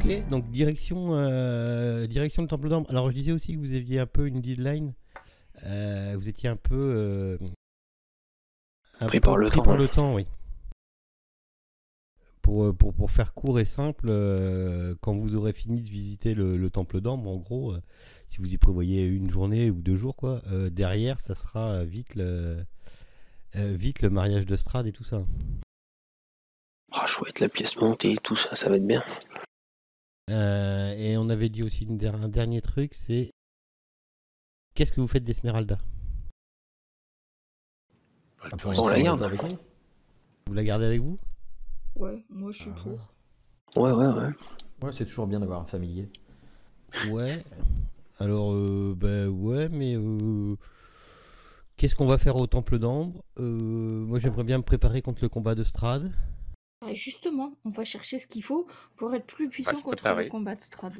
Ok, donc direction le Temple d'Ambre. Alors je disais aussi que vous aviez un peu une deadline. Vous étiez un peu Pris par le pris temps. par le temps, oui. Pour faire court et simple, quand vous aurez fini de visiter le Temple d'Ambre, en gros, si vous y prévoyez une journée ou 2 jours, quoi, derrière, ça sera vite le mariage de Strahd et tout ça. Ah, chouette, la pièce montée et tout ça, ça va être bien. Et on avait dit aussi un dernier truc, c'est qu'est-ce que vous faites d'Esmeralda? On la garde. avec nous. Vous la gardez avec vous? Ouais, moi je suis Ah, pour. Ouais. Ouais, c'est toujours bien d'avoir un familier. Ouais. Alors, ouais, mais qu'est-ce qu'on va faire au Temple d'Ambre? Moi, j'aimerais bien me préparer contre le combat de Strahd. Ah, justement, on va chercher ce qu'il faut pour être plus puissant se contre préparer. le combat de Strahd.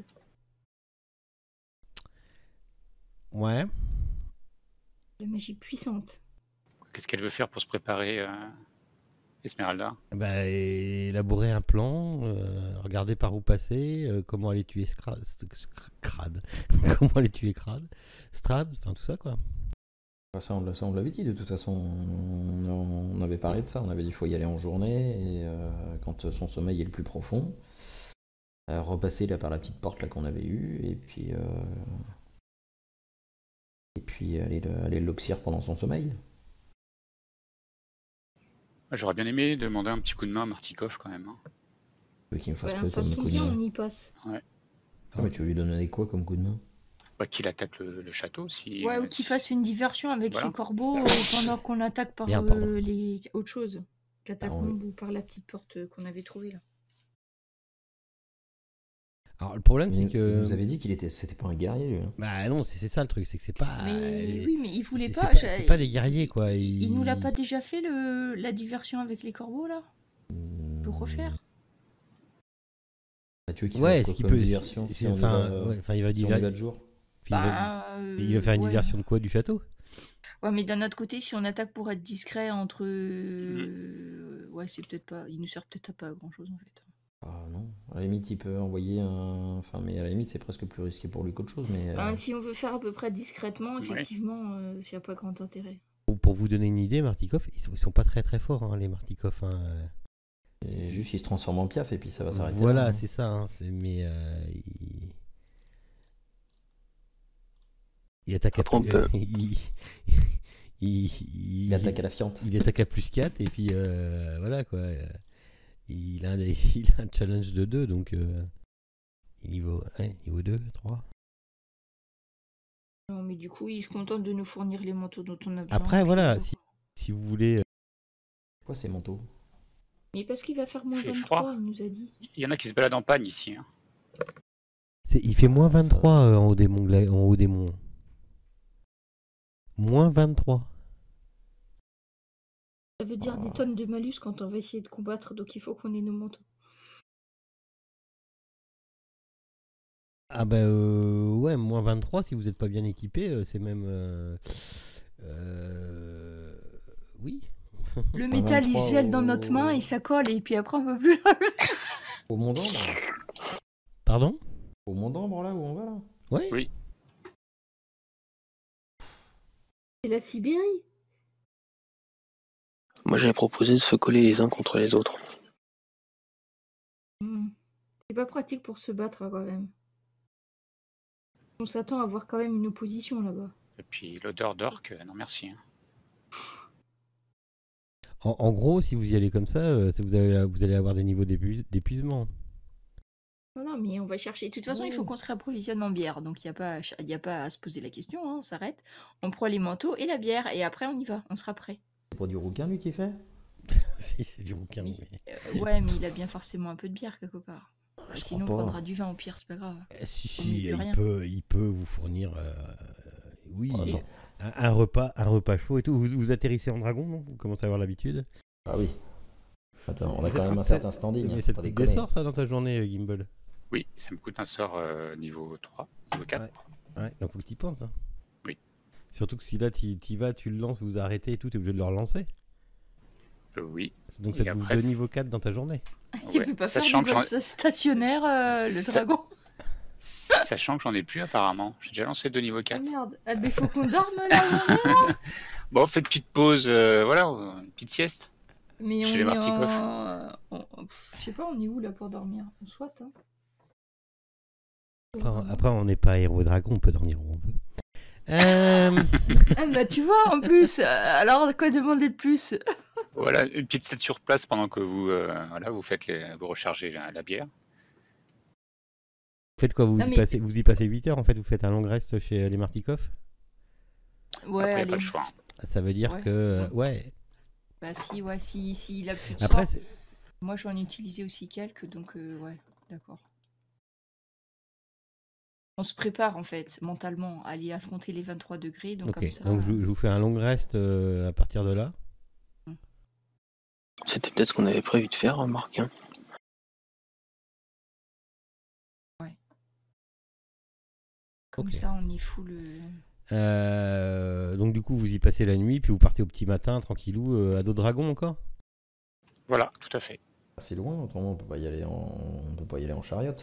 Ouais. La magie puissante. Qu'est-ce qu'elle veut faire pour se préparer, Esmeralda? Bah, élaborer un plan, regarder par où passer, comment aller tuer Crad. Comment aller tuer Strahd, enfin tout ça, quoi. Ça, on l'avait dit de toute façon. On avait parlé de ça. On avait dit qu'il faut y aller en journée et quand son sommeil est le plus profond, repasser là par la petite porte là qu'on avait eue et puis aller l'oxyre pendant son sommeil. J'aurais bien aimé demander un petit coup de main à Martikov quand même. Hein. Tu veux qu'il me fasse Ouais, quoi ça comme tombe coup de bien, main? on y passe. Ah, mais tu veux lui donner quoi comme coup de main? Bah, qu'il attaque le château si. Ouais, ou qu'il fasse une diversion avec Voilà. ses corbeaux pendant qu'on attaque par Merde, pardon. les autres choses. Catacombe oui. ou par la petite porte qu'on avait trouvée là. Alors, le problème, c'est Il que. nous avait dit c'était pas un guerrier lui. Hein. Bah non, c'est ça le truc, c'est que c'est pas. Mais oui, mais il voulait c'est pas. c'est pas des guerriers, quoi. Il nous l'a pas déjà fait la diversion avec les corbeaux là? Le refaire? Bah, tu veux qu'il Ouais, fasse ce quoi qu'il comme peut. diversion si on y Enfin, va, ouais, il va si on y va de jour? il va faire une ouais. diversion de quoi, du château? Ouais, mais d'un autre côté, si on attaque pour être discret entre. Ouais, c'est peut-être pas. Il nous sert peut-être pas à grand chose en fait. Ah non, à la limite il peut envoyer un... Enfin, mais à la limite c'est presque plus risqué pour lui qu'autre chose, mais... Si on veut faire à peu près discrètement, effectivement, il n'y a pas grand intérêt. Pour vous donner une idée, Martikov, ils sont pas très très forts, hein, les Martikov. Hein. Et juste il se transforme en piaf et puis ça va s'arrêter. Voilà, là, hein. c'est ça. Hein, mais il attaque à Après, on peut- Il attaque à la fiente. Il attaque à plus 4 et puis voilà quoi. Il a un challenge de 2, donc niveau 2, 3. Non, mais du coup, il se contente de nous fournir les manteaux dont on a besoin. Après, puis voilà, c'est tout. si vous voulez. Quoi ces manteaux? Mais parce qu'il va faire moins fait 23, froid. il nous a dit. Il y en a qui se baladent en panne ici. Hein. Il fait moins 23 en haut des monts. Moins 23. Ça veut dire des tonnes de malus quand on va essayer de combattre, donc il faut qu'on ait nos manteaux. Ah bah ouais, moins 23 si vous n'êtes pas bien équipé, c'est même... oui. Le métal, il 23 se gèle dans notre main et ça colle, et puis après on peut plus. Au Mont d'Ambre? Pardon? Au Mont d'Ambre là où on va là? Ouais. Oui. C'est la Sibérie. Moi j'avais proposé de se coller les uns contre les autres. C'est pas pratique pour se battre hein, quand même. On s'attend à avoir quand même une opposition là-bas. Et puis l'odeur d'orque, non merci. Hein. En gros, si vous y allez comme ça, vous allez avoir des niveaux d'épuisement. Non, mais on va chercher. De toute façon, il faut qu'on se réapprovisionne en bière. Donc, il n'y a pas à se poser la question. Hein, on s'arrête. On prend les manteaux et la bière. Et après, on y va. On sera prêt. C'est pas du rouquin lui qui fait? Si, c'est du rouquin. Ouais, mais il a bien forcément un peu de bière quelque part. Sinon, on pas. prendra du vin au pire, c'est pas grave. Si, On met il peut vous fournir... oui, Attends. un repas chaud et tout. Vous atterrissez en dragon, non? Vous commencez à avoir l'habitude. Ah oui. Attends, on a quand même un certain standing. Mais hein, ça te pas coûte des déconner. sorts, ça, dans ta journée, Gimbal? Oui, ça me coûte un sort niveau 3, niveau 4. Ouais, donc faut que tu y penses. Hein. Oui. Surtout que si là, tu y vas, tu le lances, vous arrêtez et tout, tu es obligé de le relancer. Oui. Donc ça Et te bouffe après, 2 niveaux 4 dans ta journée. Il ouais. peut pas faire Sachant des que j'en vols stationnaires, le dragon. sachant que j'en ai plus apparemment. J'ai déjà lancé 2 niveaux Ah 4. merde. Ah, mais faut qu'on dorme là où on est. Bon, on fait une petite pause, voilà, une petite sieste Mais chez on les est Martikoff. je sais pas, on est où là pour dormir? On soit, hein. Après, on n'est pas héros dragon, on peut dormir où on veut. Ah bah tu vois, en plus, alors quoi demander de plus? Voilà, une petite sieste sur place pendant que vous, voilà, vous faites vous rechargez la bière. Vous faites quoi, Non, mais- vous y passez 8 heures en fait, vous faites un long rest chez les Martikoff. Ouais, Après, il n'y a pas allez. le choix. Ça veut dire Ouais. que ouais. Bah si, ouais, si il a plus de Après, sort. Moi j'en ai utilisé aussi quelques, donc ouais, d'accord. On se prépare en fait, mentalement, à aller affronter les 23 degrés, donc ok. comme ça... Donc je vous fais un long rest à partir de là. C'était peut-être ce qu'on avait prévu de faire, Marc. Hein. Comme ok. ça, on y fout le... Donc du coup, vous y passez la nuit, puis vous partez au petit matin, tranquillou, à dos dragon encore. Voilà, tout à fait. C'est loin, autrement on peut pas y aller en chariot.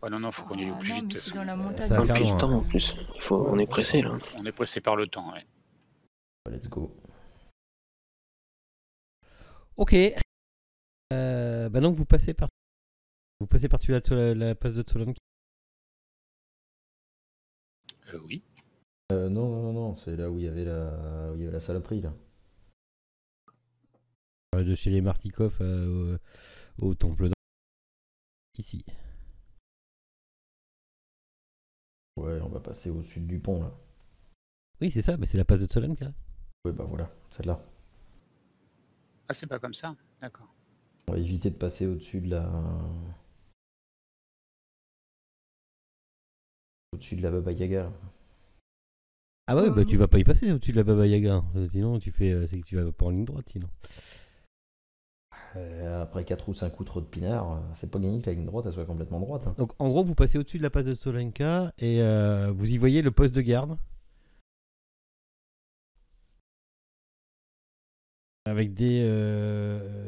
Oh, non, faut qu'on y aille au plus non, vite. mais de toute c'est façon. dans la montagne. Ça va Un faire peu loin. de temps en plus. On est pressé là. On est pressé par le temps, ouais. Let's go. Ok. Bah donc vous passez par-dessus la passe de Tsolon. Oui. Non, c'est là où il y avait la saloperie là. De chez les Martikoff au temple d'or. Ici. Ouais, on va passer au sud du pont là. Oui, c'est ça, mais c'est la passe de Tsolon. Ouais, bah voilà, celle-là. Ah, c'est pas comme ça. D'accord. On va éviter de passer au-dessus de la. Au-dessus de la Baba Yaga là. Ah ouais, bah tu vas pas y passer au-dessus de la Baba Yaga. Sinon, c'est que tu vas pas en ligne droite, sinon. Après 4 ou 5 outres de pinard, c'est pas gagné que la ligne droite elle soit complètement droite. Hein. Donc en gros, vous passez au-dessus de la passe de Solenka et vous y voyez le poste de garde. Avec des...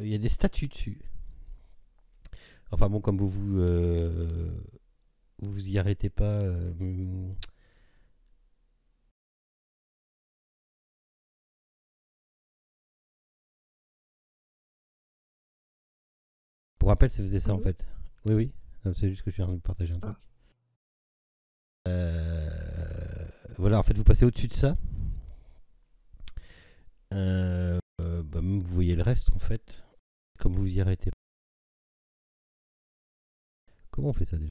Il y a des statues dessus. Enfin bon, comme vous y arrêtez pas... Pour rappel, ça faisait ça en fait. Oui, oui. Non, c'est juste que je suis en train de partager un truc. Voilà, en fait, vous passez au-dessus de ça. Bah, vous voyez le reste en fait. Comme vous y arrêtez. Comment on fait ça déjà?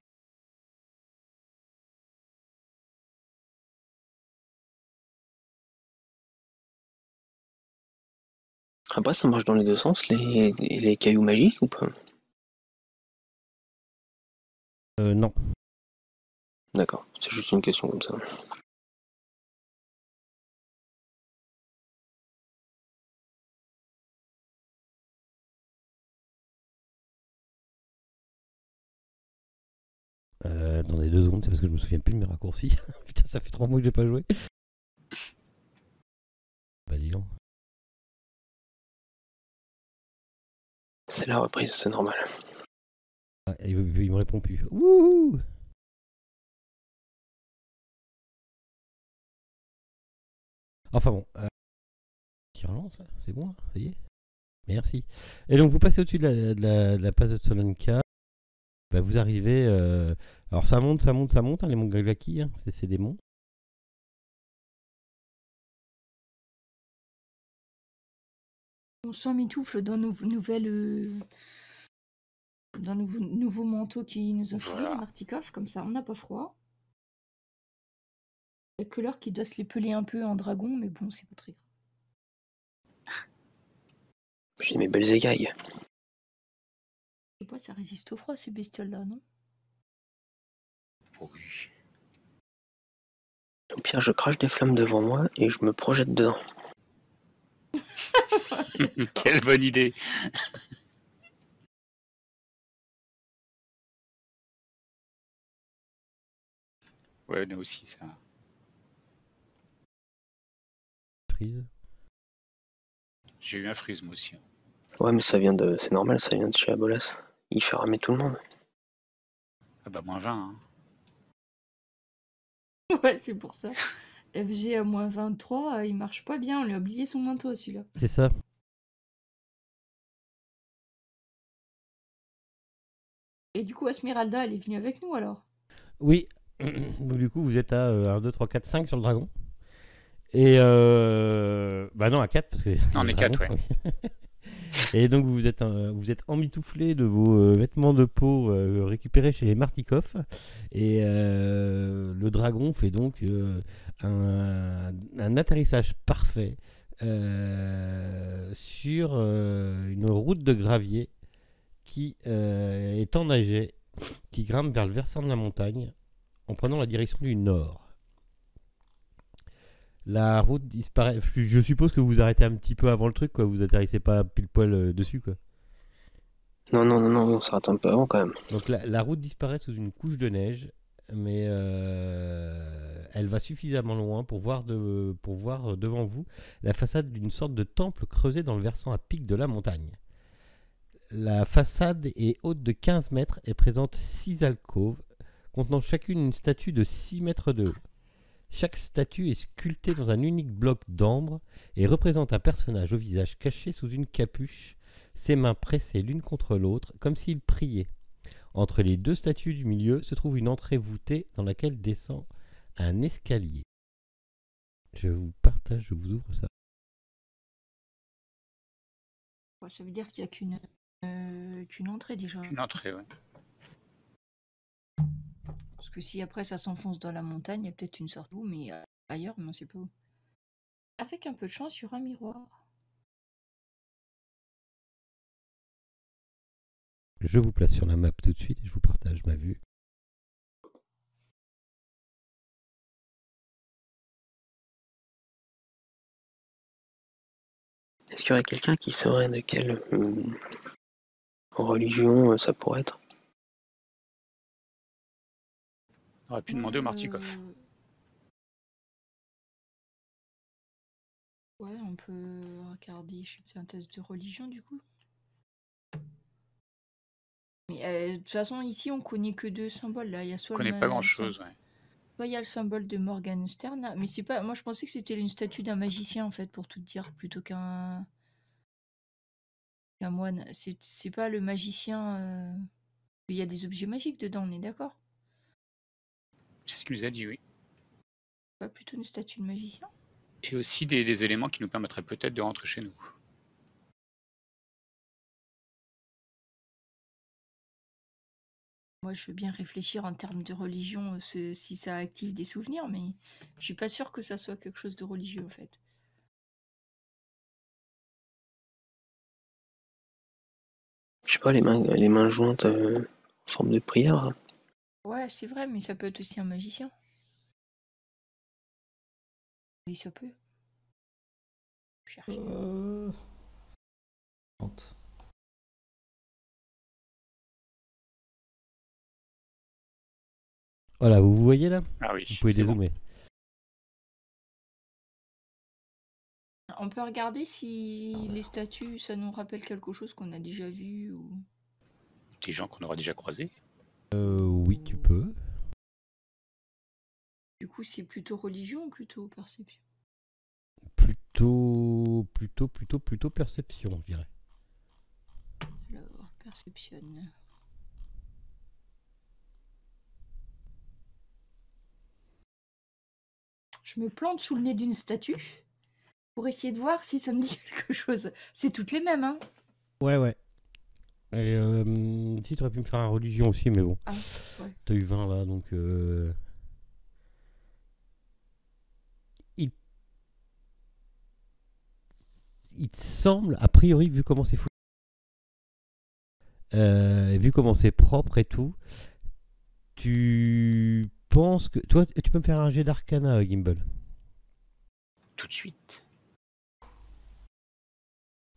Après, ça marche dans les deux sens, les cailloux magiques ou pas? Non. D'accord, c'est juste une question comme ça. Attendez 2 secondes, c'est parce que je me souviens plus de mes raccourcis. Putain, ça fait 3 mois que j'ai pas joué. Bah dis donc. C'est la reprise, c'est normal. Ah, il me répond plus. Wouhou! Enfin bon. Qui relance, c'est bon, ça y est. Merci. Et donc vous passez au-dessus de la passe de Tsolonka. Bah, vous arrivez. Alors ça monte, hein, les monts Galaki, hein, c'est des monts. On s'emmitoufle dans nos nouveaux manteaux qui nous ont filés, Voilà. les Martikoff, comme ça on n'a pas froid. Il n'y a que l'heure qui doit se les peler un peu en dragon, mais bon, c'est pas très grave. J'ai mes belles écailles. Je sais pas, ça résiste au froid ces bestioles-là, non? Oui. Au pire, je crache des flammes devant moi et je me projette dedans. Quelle bonne idée. Ouais, nous aussi, ça. Freeze. J'ai eu un freeze, moi aussi. Ouais, mais c'est normal, ça vient de chez Abolas. Il fait ramer tout le monde. Ah bah, moins 20. Hein. Ouais, c'est pour ça. FG à moins 23, il marche pas bien. On lui a oublié son manteau, celui-là. C'est ça. Et du coup, Esmeralda, elle est venue avec nous, alors? Oui. Donc, du coup, vous êtes à 1, 2, 3, 4, 5 sur le dragon. Et bah non, à 4 parce que. Non, on est 4, ouais. Et donc vous êtes emmitouflé de vos vêtements de peau récupérés chez les Martikov. Et le dragon fait donc un atterrissage parfait sur une route de gravier qui est enneigée, qui grimpe vers le versant de la montagne en prenant la direction du nord. La route disparaît. Je suppose que vous arrêtez un petit peu avant le truc, quoi. Vous atterrissez pas pile poil dessus, quoi. Non, on s'arrête un peu avant quand même. Donc la route disparaît sous une couche de neige, mais elle va suffisamment loin pour voir devant vous la façade d'une sorte de temple creusé dans le versant à pic de la montagne. La façade est haute de 15 mètres et présente 6 alcôves, contenant chacune une statue de 6 mètres de haut. Chaque statue est sculptée dans un unique bloc d'ambre et représente un personnage au visage caché sous une capuche, ses mains pressées l'une contre l'autre, comme s'il priait. Entre les deux statues du milieu se trouve une entrée voûtée dans laquelle descend un escalier. Je vous ouvre ça. Ouais, ça veut dire qu'il n'y a qu'une entrée, déjà. Une entrée, ouais. Parce que si après ça s'enfonce dans la montagne, il y a peut-être une sorte d'eau, mais ailleurs, mais on sait pas où. Avec un peu de chance, il y aura un miroir. Je vous place sur la map tout de suite et je vous partage ma vue. Est-ce qu'il y aurait quelqu'un qui saurait de quelle religion ça pourrait être? On aurait pu demander au Martikov. Ouais, on peut regarder. C'est un test de religion, du coup. Mais de toute façon, ici, on connaît que 2 symboles. Là, il y a soit On connaît pas grand-chose, ouais. Soit il y a le symbole de Morgenstern, là, mais c'est pas. Moi, je pensais que c'était une statue d'un magicien, en fait, pour tout dire, plutôt qu'un moine. C'est pas le magicien. Il y a des objets magiques dedans, on est d'accord? C'est ce qu'il nous a dit, oui. Pas plutôt une statue de magicien? Et aussi des éléments qui nous permettraient peut-être de rentrer chez nous. Moi, je veux bien réfléchir en termes de religion, si ça active des souvenirs, mais je suis pas sûre que ça soit quelque chose de religieux, en fait. Je sais pas, les mains jointes en forme de prière. Ouais, c'est vrai, mais ça peut être aussi un magicien. Oui, ça peut. Chercher. Voilà, vous voyez là? Ah oui. Vous pouvez c'est bon. dézoomer. On peut regarder si les statues, ça nous rappelle quelque chose qu'on a déjà vu ou... Des gens qu'on aura déjà croisés. Oui, tu peux. Du coup, c'est plutôt religion ou plutôt perception? Plutôt perception, je dirais. Alors, perceptionne. Je me plante sous le nez d'une statue pour essayer de voir si ça me dit quelque chose. C'est toutes les mêmes, hein? Ouais. Et si, tu aurais pu me faire un religion aussi, mais bon. Ah, ouais. T'as eu 20 là, donc... Il te semble, a priori, vu comment c'est fou, vu comment c'est propre et tout, tu penses que... Toi, tu peux me faire un jet d'arcana, Gimbal? Tout de suite.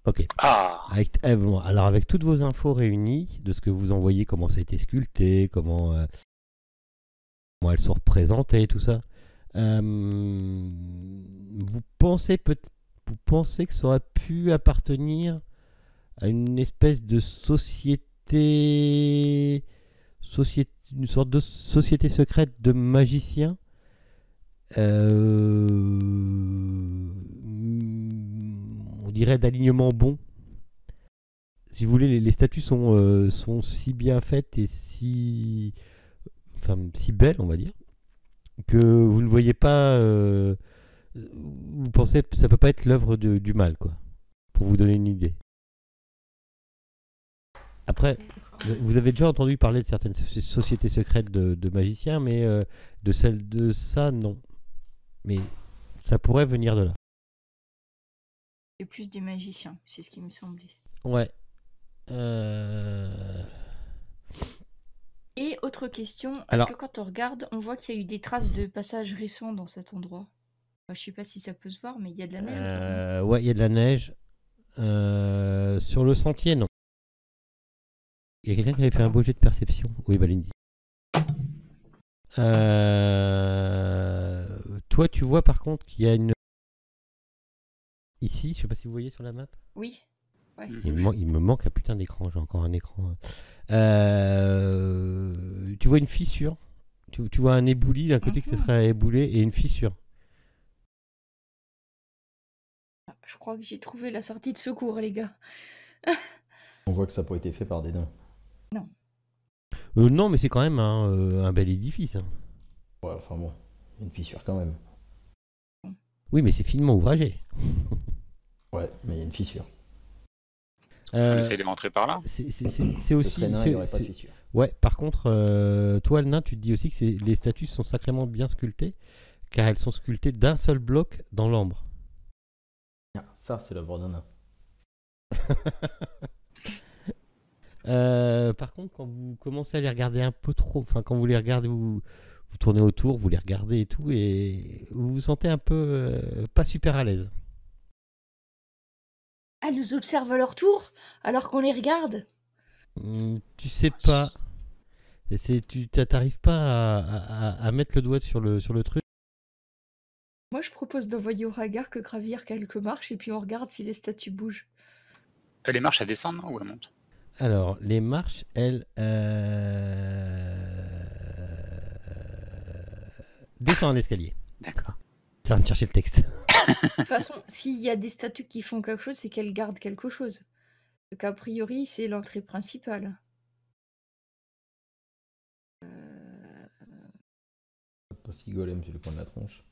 Ok. Ah. Bon, alors avec toutes vos infos réunies, de ce que vous envoyez, comment ça a été sculpté, comment elles sont représentées, tout ça, vous pensez que ça aurait pu appartenir à une espèce de société, une sorte de société secrète de magiciens. On dirait d'alignement bon. Si vous voulez, les statues sont si bien faites et si belles, on va dire, que vous ne voyez pas. Vous pensez que ça peut pas être l'œuvre du mal, quoi. Pour vous donner une idée. Après, vous avez déjà entendu parler de certaines sociétés secrètes de magiciens, mais de celle de ça, non. Mais ça pourrait venir de là. C'est plus des magiciens, c'est ce qui me semblait. Ouais. Et autre question, Alors- est-ce que quand on regarde, on voit qu'il y a eu des traces de passage récent dans cet endroit? Enfin, je sais pas si ça peut se voir, mais il y a de la neige. Ouais, il y a de la neige. Sur le sentier, non. Il y a quelqu'un qui avait fait un beau jet de perception. Oui, Balindy. Toi, tu vois par contre qu'il y a une... Ici, je sais pas si vous voyez sur la map. Oui. Ouais. Il me manque un putain d'écran, j'ai encore un écran. Tu vois une fissure. Tu vois un ébouli d'un côté que ça serait éboulé et une fissure. Je crois que j'ai trouvé la sortie de secours, les gars. On voit que ça n'a pas été fait par des nains. Non, mais c'est quand même un bel édifice. Hein. Ouais, enfin bon, une fissure quand même. Oui, mais c'est finement ouvragé. Ouais, mais il y a une fissure. On essaie de rentrer par là. C'est Ce aussi. serait nain, il n'y aurait pas de fissure. Ouais, par contre, toi, le nain, tu te dis aussi que les statues sont sacrément bien sculptées, car elles sont sculptées d'un seul bloc dans l'ambre. Ah, ça, c'est l'œuvre d'un nain. Par contre, quand vous commencez à les regarder un peu trop, enfin, quand vous les regardez, vous tournez autour, vous les regardez et tout, et vous vous sentez un peu pas super à l'aise. Elles nous observent à leur tour, alors qu'on les regarde. Tu sais pas. Tu t'arrives pas à mettre le doigt sur le truc. Moi, je propose d'envoyer Auragar que gravir quelques marches et puis on regarde si les statues bougent. Les marches à descendre, non, ou elles montent? Alors, les marches, elles descendent un escalier. D'accord. Tu vas me chercher le texte. De toute façon, s'il y a des statues qui font quelque chose, c'est qu'elles gardent quelque chose. Donc, a priori, c'est l'entrée principale. Pas si golem sur le coin de la tronche.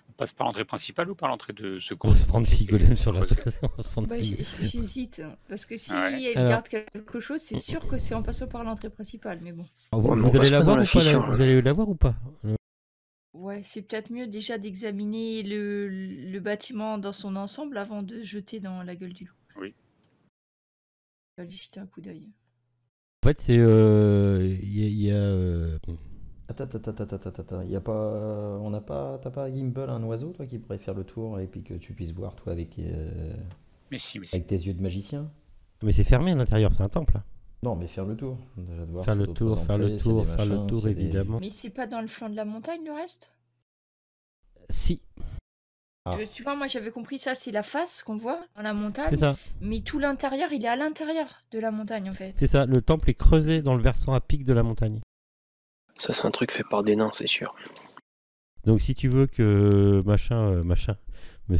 On passe par l'entrée principale ou par l'entrée de On secours? va se prendre 6 golems sur la Creuser. tête. On va se prendre Bah, 6. j'hésite, parce que si Ouais. elle Alors- garde quelque chose, c'est sûr que c'est en passant par l'entrée principale, mais bon. Vous, Ouais, mais vous on passe allez la pas voir dans ou la pas fissure, Vous allez la voir ou pas Ouais, c'est peut-être mieux déjà d'examiner le bâtiment dans son ensemble avant de se jeter dans la gueule du loup. Oui. Je vais aller jeter un coup d'œil. En fait, c'est. Il y a. Attends. Y a pas, t'as pas Gimbal, un oiseau, toi, qui pourrait faire le tour et puis que tu puisses voir, toi, avec tes yeux de magicien? Mais c'est fermé à l'intérieur, c'est un temple. Non, mais faire le tour. Déjà de voir Faire s'il y a le d'autres tour, faire le entrées, s'il y a tour, des faire le machins, tour, s'il y a des- évidemment. Mais c'est pas dans le flanc de la montagne le reste? Si, Ah. Tu vois, moi j'avais compris ça, c'est la face qu'on voit dans la montagne, c'est ça. mais tout l'intérieur, il est à l'intérieur de la montagne en fait. C'est ça. Le temple est creusé dans le versant à pic de la montagne. Ça, c'est un truc fait par des nains, c'est sûr. Donc, si tu veux que machin. Mais-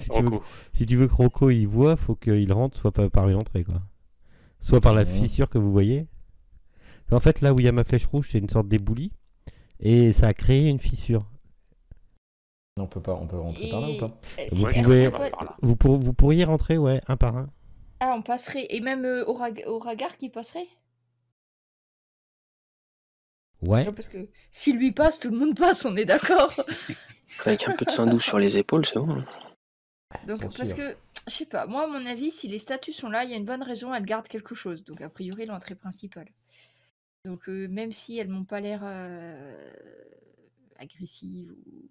Rocco. si tu veux que Rocco il voit, faut qu'il rentre soit par une entrée, quoi. Soit par la Ouais. fissure que vous voyez. En fait, là où il y a ma flèche rouge, c'est une sorte d'éboulis. Et ça a créé une fissure. On peut rentrer par là ou pas? Vous Ouais, pouvez- on va par là. Vous pourriez rentrer, ouais, un par un. Ah, on passerait, et même Auragar qui passerait? Ouais. Non, parce que si lui passe, tout le monde passe, on est d'accord. Avec un peu de saindoux sur les épaules, c'est bon. Donc, Pour parce sûr. que, je sais pas, moi, à mon avis, si les statues sont là, il y a une bonne raison, elles gardent quelque chose. Donc, a priori, l'entrée principale. Donc, même si elles m'ont pas l'air agressives ou.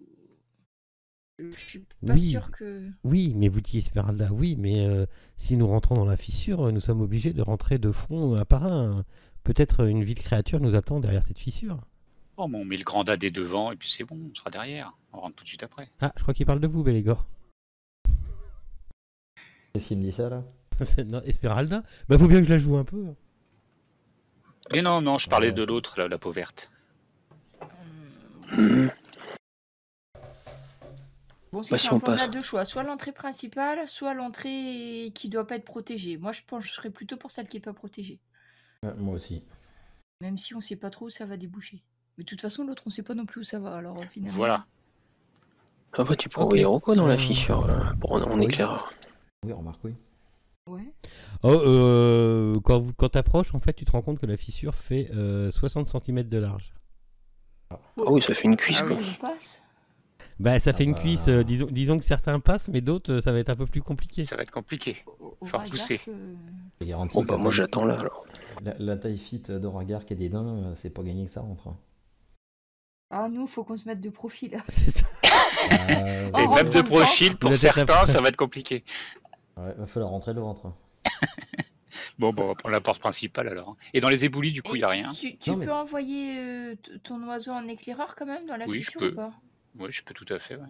Je suis pas Oui. sûre que. Oui, mais vous dites Esmeralda, oui, mais si nous rentrons dans la fissure, nous sommes obligés de rentrer de front un par un. Peut-être une ville créature nous attend derrière cette fissure. Oh, mais on met le grand dadé devant et puis c'est bon, on sera derrière. On rentre tout de suite après. Ah, je crois qu'il parle de vous, Bélégor. Qu'est-ce qu'il me dit ça, là? Non, Esmeralda. Bah faut bien que je la joue un peu. Et non, je parlais Ouais. de l'autre, la peau verte. Bon, c'est Bah, si simple, on on a passe. deux choix. Soit l'entrée principale, soit l'entrée qui doit pas être protégée. Moi, je pense que je serais plutôt pour celle qui est pas protégée. Ouais, moi aussi. Même si on sait pas trop où ça va déboucher. Mais de toute façon, l'autre, on sait pas non plus où ça va. Alors finalement. Voilà. En fait, tu peux Ok. envoyer Rocco dans la fissure pour en Oui. éclaireur. Oui, remarque, oui. Ouais. Oh, quand t'approches, en fait, tu te rends compte que la fissure fait 60 cm de large. Ah oui, ça fait une cuisse, Ah quoi. oui, on passe. Bah ça fait une bah. cuisse. Disons que certains passent, mais d'autres, ça va être un peu plus compliqué. Ça va être compliqué. Au Faut Ragar repousser. que- Je garantis Bon, que bah, moi, j'attends là, alors. la taille fit d'Auragark et des daims, c'est pas gagné que ça rentre. Hein. Ah, nous, faut qu'on se mette de profil. C'est ça. Euh, En Et rentrant même de le ventre. profil, pour Vous êtes à la certains, fin. ça va être compliqué. ouais, va falloir rentrer le ventre. Hein. Bon, on va prendre la porte principale alors. Et dans les éboulis, du coup, il Et n'y a rien. tu Non, mais- peux envoyer ton oiseau en éclaireur quand même dans la Oui, je fissure peux. ou pas? Oui, je peux tout à fait, ouais.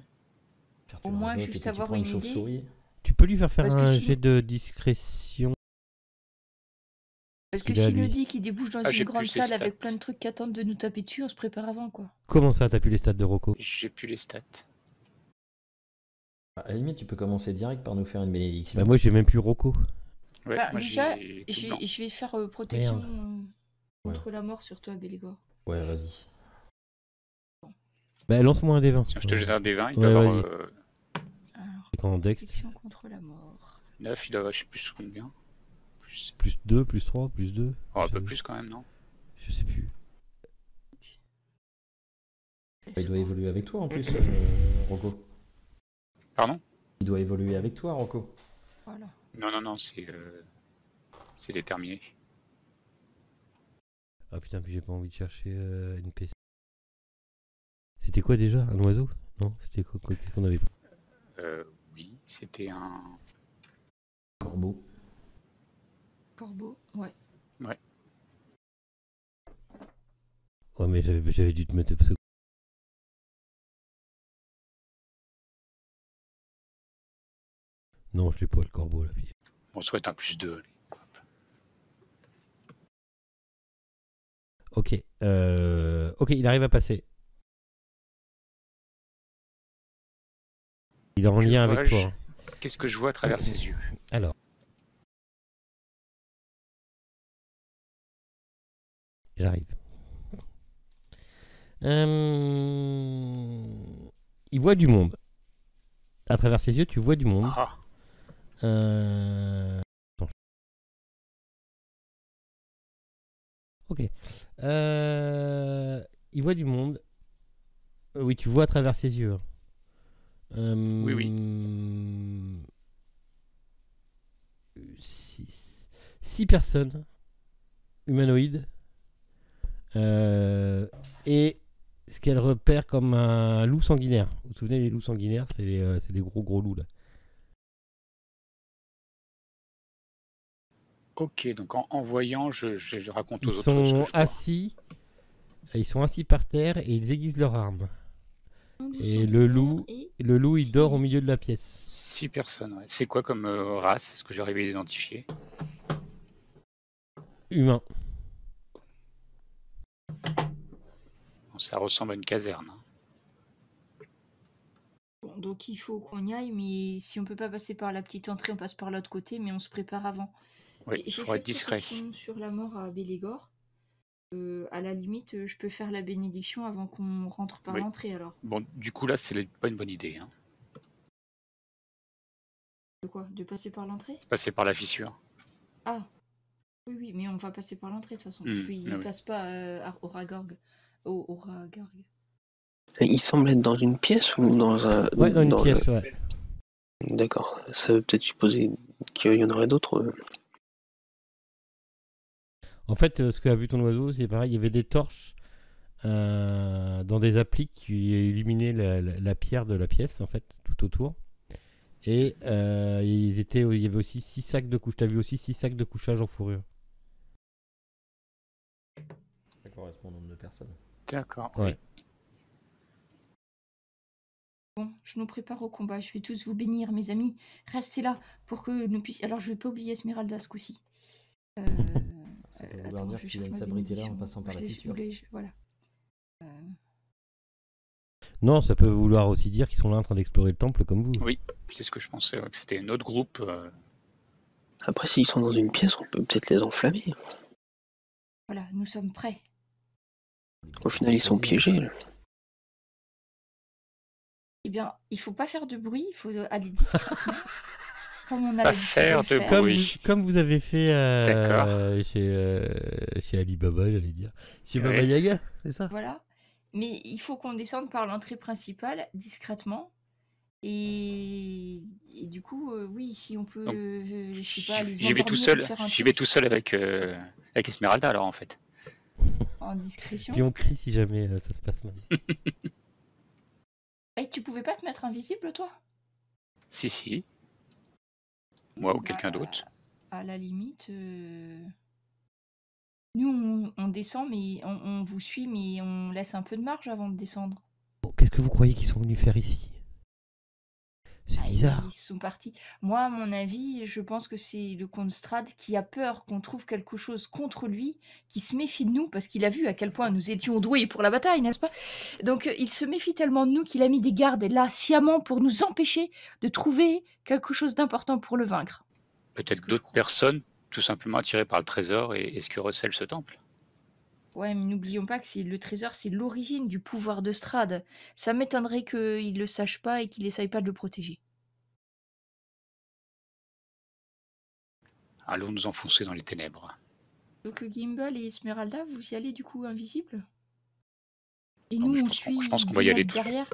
Faire Au tu moins, rajoutes juste et puis tu avoir prends une une idée. chauve-souris. Tu peux lui faire Parce que un sinon- jet de discrétion. Parce que qu'il a, s'il nous lui. dit qu'il débouche dans Ah, j'ai une grande plus les salle avec stats. plein de trucs qui attendent de nous taper dessus, on se prépare avant quoi. Comment ça, t'as pu les stats de Rocco? J'ai plus les stats. À la limite, tu peux commencer direct par nous faire une bénédiction. Bah moi j'ai même plus Rocco. Ouais, Bah, moi déjà, j'ai tout blanc. je vais faire protection Merde. contre la mort sur toi, Bélégor. Ouais, vas-y. Bah lance-moi un des 20. Tiens, je te jette un D20, il Ouais, doit vas-y. avoir Alors, C'est quand Dex. protection contre la mort. 9, il doit avoir je sais plus combien. Plus 2, plus 3, plus 2. Oh, un peu plus quand même, non? Je sais plus. Il doit évoluer avec toi en plus, Rocco. Pardon? Il doit évoluer avec toi, Rocco. Voilà. Non, c'est déterminé. Ah putain, puis j'ai pas envie de chercher une PC. C'était quoi déjà? Un oiseau? Non, c'était quoi? Qu'est-ce qu'on avait pris? Oui, c'était un... Corbeau. Corbeau, ouais. Ouais, mais j'avais dû te mettre. Parce que... Non, je l'ai pas le corbeau là. Puis... Bon, ça va être un plus 2. Ok. Ok, il arrive à passer. Il est en Que lien avec vois-je? toi. Qu'est-ce que je vois à travers ses yeux? Alors. J'arrive. Il voit du monde. À travers ses yeux, tu vois du monde. Ah, Attends. Ok. Il voit du monde. Oui, tu vois à travers ses yeux. Oui, oui. 6 personnes humanoïdes. Et ce qu'elle repère comme un loup sanguinaire. Vous vous souvenez, les loups sanguinaires, c'est les gros loups là. ok, donc en voyant, je raconte aux Ils autres ce que sont je vois. assis. Ils sont assis par terre et ils aiguisent leurs armes. Et le loup, il dort au milieu de la pièce. 6 personnes, ouais. C'est quoi comme race? Est-ce que j'arrive à les identifier? Humain. Bon, ça ressemble à une caserne. Hein. Bon, donc il faut qu'on y aille, mais si on peut pas passer par la petite entrée, on passe par l'autre côté, mais on se prépare avant. Oui, il J'ai faudrait fait être discret. protection sur la mort à Bélégor. À la limite, je peux faire la bénédiction avant qu'on rentre par Oui. l'entrée alors. Bon, du coup, là, c'est pas une bonne idée. Hein. De quoi? De passer par l'entrée? Passer par la fissure. Ah, oui, mais on va passer par l'entrée de toute façon, parce qu'il ah oui. passe pas au Ragorg. Au Ragarg. Il semble être dans une pièce ou dans un... Ouais, dans une le- pièce, ouais. D'accord. Ça veut peut-être supposer qu'il y en aurait d'autres. En fait, ce qu'a vu ton oiseau, c'est pareil. Il y avait des torches dans des appliques qui illuminaient la pierre de la pièce, en fait, tout autour. Et il y avait aussi 6 sacs de couches. T'as vu aussi 6 sacs de couchage en fourrure. Ça correspond au nombre de personnes. D'accord. Ouais. Bon, je nous prépare au combat. Je vais tous vous bénir, mes amis. Restez là pour que nous puissions... Alors, je vais pas oublier Esmeralda ce coup-ci. Ça peut vouloir Attends, dire je qu'il cherche vient de ma s'abriter là en bénédiction. passant par la Je l'ai- fissure. où l'ai-je Voilà. Non, ça peut vouloir aussi dire qu'ils sont là en train d'explorer le temple comme vous. Oui, c'est ce que je pensais, que c'était un autre groupe. Après, s'ils sont dans une pièce, on peut peut-être les enflammer. Voilà, nous sommes prêts. Au final, ils sont piégés. Là. Eh bien, il faut pas faire de bruit, il faut aller discrètement. Comme on a Pas l'habitude faire le de faire. Comme, Oui. comme vous avez fait D'accord. chez Alibaba, j'allais dire. Chez Baba Ouais. Yaga, c'est ça? Voilà. Mais il faut qu'on descende par l'entrée principale, discrètement. Et du coup, oui, si on peut, Donc, je sais pas, les J'y vais tout endormir ou seul. faire un J'y vais truc tout seul avec Esmeralda alors en fait. en discrétion. Puis on crie si jamais ça se passe mal. Et tu pouvais pas te mettre invisible, toi? Si. Moi ou Bah, quelqu'un d'autre. À la limite, nous, on descend, mais on vous suit, mais on laisse un peu de marge avant de descendre. Bon, qu'est-ce que vous croyez qu'ils sont venus faire ici? C'est Ah, bizarre. ils sont partis. Moi, à mon avis, je pense que c'est le comte Strad qui a peur qu'on trouve quelque chose contre lui, qui se méfie de nous, parce qu'il a vu à quel point nous étions doués pour la bataille, n'est-ce pas? Donc, il se méfie tellement de nous qu'il a mis des gardes là, sciemment, pour nous empêcher de trouver quelque chose d'important pour le vaincre. C'est ce Peut-être que je d'autres crois. personnes tout simplement attirées par le trésor et ce que recèle ce temple. Ouais, mais n'oublions pas que le trésor, c'est l'origine du pouvoir de Strad. Ça m'étonnerait qu'il le sache pas et qu'il essaye pas de le protéger. Allons nous enfoncer dans les ténèbres. Donc, Gimbal et Esmeralda, vous y allez du coup invisible? Et Non, nous, mais on je suit pense qu'on 10 va y aller mètres tous. derrière.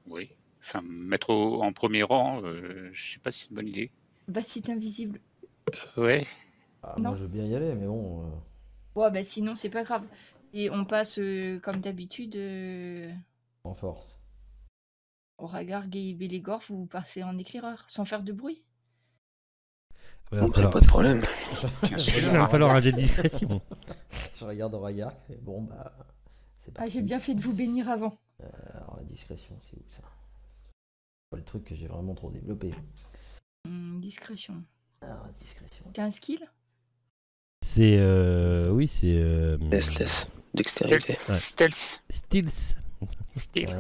Oui. Enfin, mettre en premier rang, je sais pas si c'est une bonne idée. Bah, si t'es invisible. Ouais. Ah, Non. moi je veux bien y aller, mais bon. Ouais, bah sinon, c'est pas grave. Et on passe, comme d'habitude, En force. Auragarg et Bélégor, vous passez en éclaireur, sans faire de bruit. Il Donc, pas de problème. Bien sûr. Il va falloir un jet de discrétion. Je regarde Auragark, et bon bah. C'est Ah, parti. j'ai bien fait de vous bénir avant. Alors la discrétion, c'est où ça? Pas le truc que j'ai vraiment trop développé. Discrétion. Alors la discrétion. T'as un skill? C'est. Oui, c'est. Laisse. Dextérité. Stealth. Stealth. Stealth.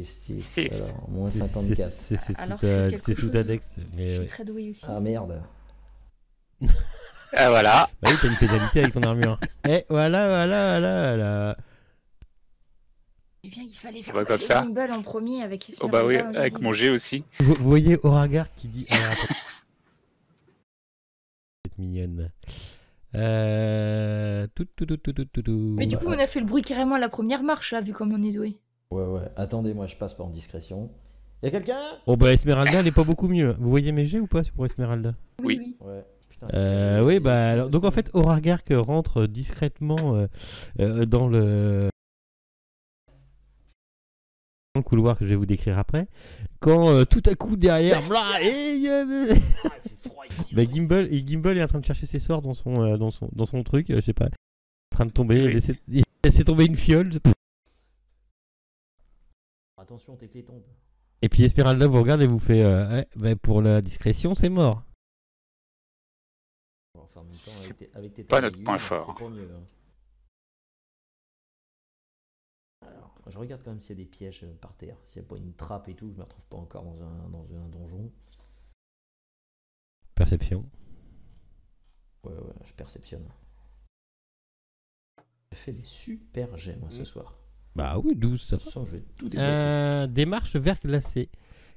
Stis. Alors, moins C'est 54. Alors, c'est c'est sous quelque ta chose. dex. Je Mais suis ouais. très douée aussi. Ah merde. Ah voilà. Bah oui, t'as une pénalité avec ton armure. Et voilà. Eh bien, il fallait faire va comme passer ça. Gimbal en premier avec Oh bah oui, Esmeralda avec invisible. mon jet aussi. Vous voyez Auragark qui dit. Alors, attends. Cette mignonne. Tout. Mais du coup, on a fait le bruit carrément à la première marche, là, vu comme on est doué. Ouais. Attendez, moi je passe par en discrétion. Y'a quelqu'un? Oh bah Esmeralda, elle est pas beaucoup mieux. Vous voyez mes jets ou pas pour Esmeralda? Oui. Ouais. Putain. Oui, bah alors, donc en fait, Auragark rentre discrètement dans le couloir que je vais vous décrire après. Quand tout à coup derrière, bah, Gimbal est en train de chercher ses sorts dans son truc, je sais pas, en train de tomber, il laisse tomber une fiole. Attention, tes clés tombent. Et puis Esmeralda vous regarde et vous fait bah, pour la discrétion, c'est mort. Enfin, en même temps, C'est avec tes pas tailles notre aiguës, point fort. C'est pas mieux. Hein. Alors, je regarde quand même s'il y a des pièges par terre. S'il n'y a pas une trappe et tout, je me retrouve pas encore dans un donjon. Perception. Ouais, je perceptionne. J'ai fait des super jets moi ce soir. Bah oui, 12 ça De toute façon, je vais tout débloquer. Des marches verglacées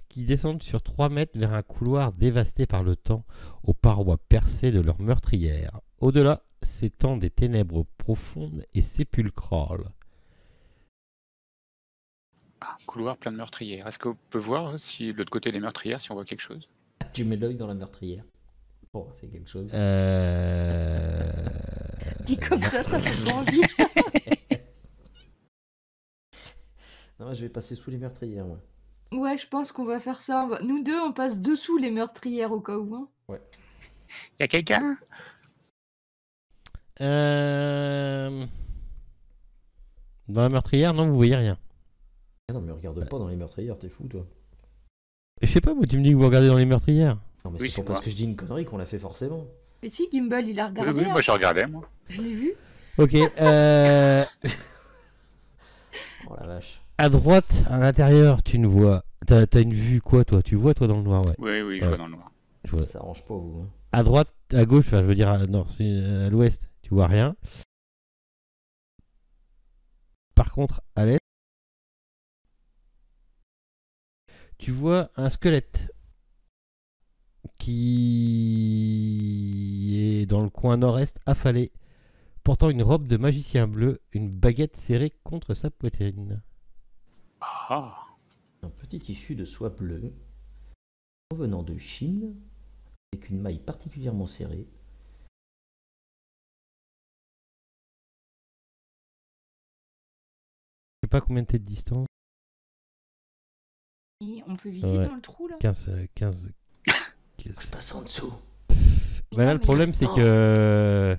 qui descendent sur 3 mètres vers un couloir dévasté par le temps, aux parois percées de leurs meurtrières. Au-delà s'étendent des ténèbres profondes et sépulcrales. Un couloir plein de meurtrières. Est-ce qu'on peut voir si de l'autre côté des meurtrières, si on voit quelque chose? Tu mets l'œil dans la meurtrière. Bon, c'est quelque chose. Dit comme ça fait pas envie. Non, je vais passer sous les meurtrières, moi. Ouais, je pense qu'on va faire ça. Nous deux, on passe dessous les meurtrières au cas où. Hein. Ouais. Y'a quelqu'un? Dans la meurtrière, non, vous voyez rien. Ah non, mais regarde pas dans les meurtrières, t'es fou, toi. Je sais pas, moi, tu me dis que vous regardez dans les meurtrières. Non, mais Oui, c'est c'est pas parce moi. que je dis une connerie qu'on l'a fait forcément. Mais si, Gimbal, il a Oui, regardé. oui, moi je regardais, moi. Je l'ai vu. Ok, Oh la vache. à droite, à l'intérieur, tu ne vois. T'as une vue quoi, toi? Tu vois, toi, dans le noir, ouais. Oui, oui, je Ouais. vois dans le noir. Je vois. Ça arrange pas, vous. Hein. À droite, à gauche, enfin, je veux dire, non, c'est à l'ouest, tu vois rien. Par contre, à l'est, tu vois un squelette qui est dans le coin nord-est, affalé, portant une robe de magicien bleu, une baguette serrée contre sa poitrine. Ah, Un petit tissu de soie bleue provenant de Chine, avec une maille particulièrement serrée. Je sais pas combien t'es de distance. Et on peut viser Ouais. dans le trou, là. 15. Je passe en dessous. Bah là, Non, le mais- problème, c'est que.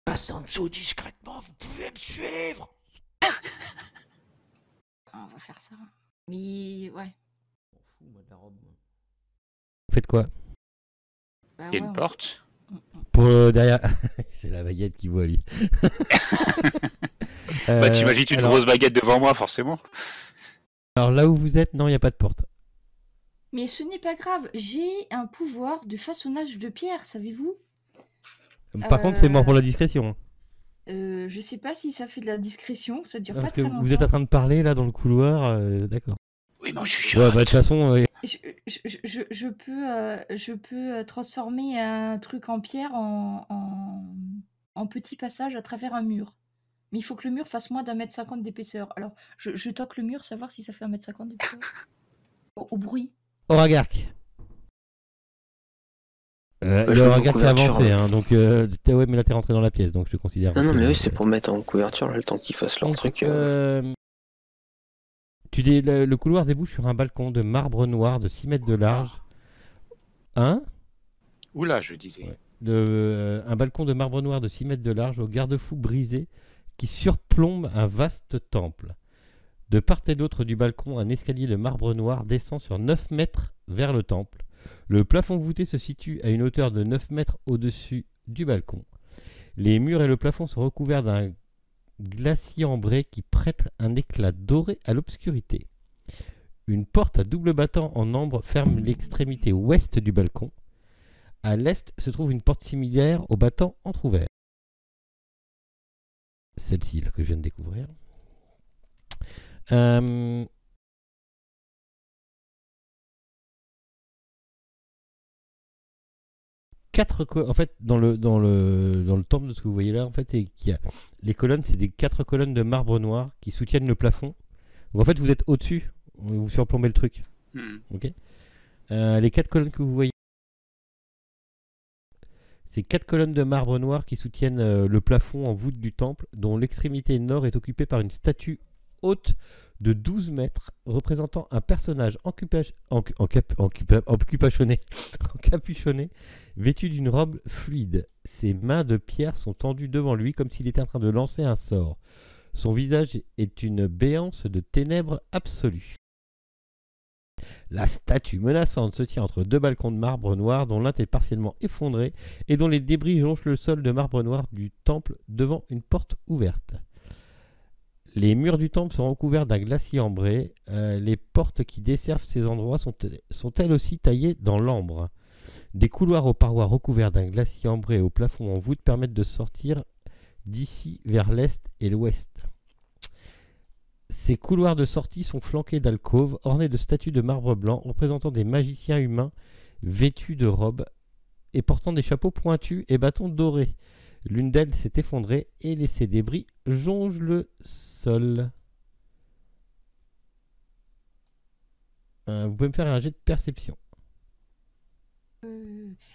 Passe en dessous discrètement, vous pouvez me suivre. Ah, on va faire ça. Mais ouais. Je m'en fous, moi, de la robe. Moi. Vous faites quoi? Bah, il y a ouais, une on- porte. Pour derrière. C'est la baguette qui voit, lui. Bah, t'imagines une alors, grosse baguette devant moi, forcément. alors là où vous êtes, non, il n'y a pas de porte. Mais ce n'est pas grave. J'ai un pouvoir de façonnage de pierre, savez-vous? Par contre, c'est mort pour la discrétion. Je sais pas si ça fait de la discrétion. Ça dure Parce pas que très longtemps. vous êtes en train de parler là dans le couloir, d'accord. Oui, mais je suis Ouais, bah de toute façon, Je peux transformer un truc en pierre en petit passage à travers un mur. Mais il faut que le mur fasse moins d'1,50 m d'épaisseur. Alors, je toque le mur, savoir si ça fait 1,50 m d'épaisseur. Au bruit. Oragark. je Le mets mon Oragark est couverture, avancé, hein, donc ouais, mais là t'es rentré dans la pièce, donc je te considère. Non, non, mais que- oui, c'est pour mettre en couverture là, le temps qu'ils fassent leur Donc, truc. le couloir débouche sur un balcon de marbre noir de 6 mètres de large. Hein? Oula, je disais. Ouais. Un balcon de marbre noir de 6 mètres de large au garde-fou brisé qui surplombe un vaste temple. De part et d'autre du balcon, un escalier de marbre noir descend sur 9 mètres vers le temple. Le plafond voûté se situe à une hauteur de 9 mètres au-dessus du balcon. Les murs et le plafond sont recouverts d'un glacis ambré qui prête un éclat doré à l'obscurité. Une porte à double battant en ambre ferme l'extrémité ouest du balcon. À l'est se trouve une porte similaire au battant entrouvert. Celle-ci là que je viens de découvrir. En fait, dans le temple de ce que vous voyez là, en fait, c'est qu'il y a les colonnes, c'est des 4 colonnes de marbre noir qui soutiennent le plafond. Donc en fait, vous êtes au-dessus, vous surplombez le truc. Ok. Les 4 colonnes que vous voyez, c'est 4 colonnes de marbre noir qui soutiennent le plafond en voûte du temple, dont l'extrémité nord est occupée par une statue haute de 12 mètres, représentant un personnage encapuchonné, vêtu d'une robe fluide. Ses mains de pierre sont tendues devant lui comme s'il était en train de lancer un sort. Son visage est une béance de ténèbres absolues. La statue menaçante se tient entre 2 balcons de marbre noir dont l'un est partiellement effondré et dont les débris jonchent le sol de marbre noir du temple devant une porte ouverte. Les murs du temple sont recouverts d'un glacis ambré. Les portes qui desservent ces endroits sont elles aussi taillées dans l'ambre. Des couloirs aux parois recouverts d'un glacis ambré au plafond en voûte permettent de sortir d'ici vers l'est et l'ouest. Ces couloirs de sortie sont flanqués d'alcôves ornées de statues de marbre blanc représentant des magiciens humains vêtus de robes et portant des chapeaux pointus et bâtons dorés. L'une d'elles s'est effondrée et ses débris jonchent le sol. Vous pouvez me faire un jet de perception.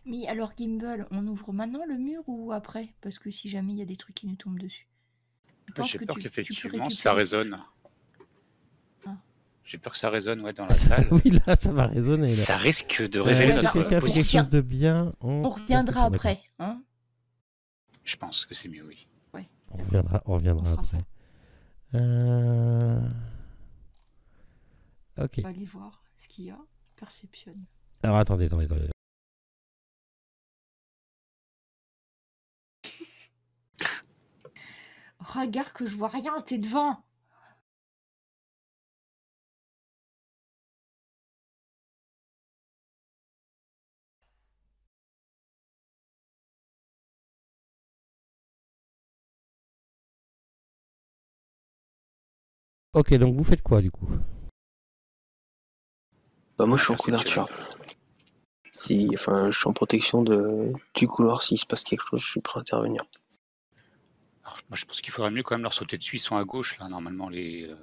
Mais alors, Gimbal, on ouvre maintenant le mur ou après? Parce que si jamais il y a des trucs qui nous tombent dessus. Je pense J'ai que peur tu peux qu'effectivement récupérer ça quelque chose. résonne. Ah. J'ai peur que ça résonne ouais, dans la salle. Oui, là, ça va résonner. Là. Ça risque de révéler Est-ce que notre quelqu'un fait quelque position. chose de bien On reviendra après, hein? Je pense que c'est mieux, oui. On reviendra On fera après. Ok. On va aller voir ce qu'il y a. Perception. Alors attendez. Regarde que je vois rien, t'es devant. Ok, donc vous faites quoi du coup? Bah moi je suis en Perception. couverture. Enfin, je suis en protection du couloir. S'il se passe quelque chose, je suis prêt à intervenir. Alors, moi, je pense qu'il faudrait mieux quand même leur sauter dessus. Ils sont à gauche, là, normalement, le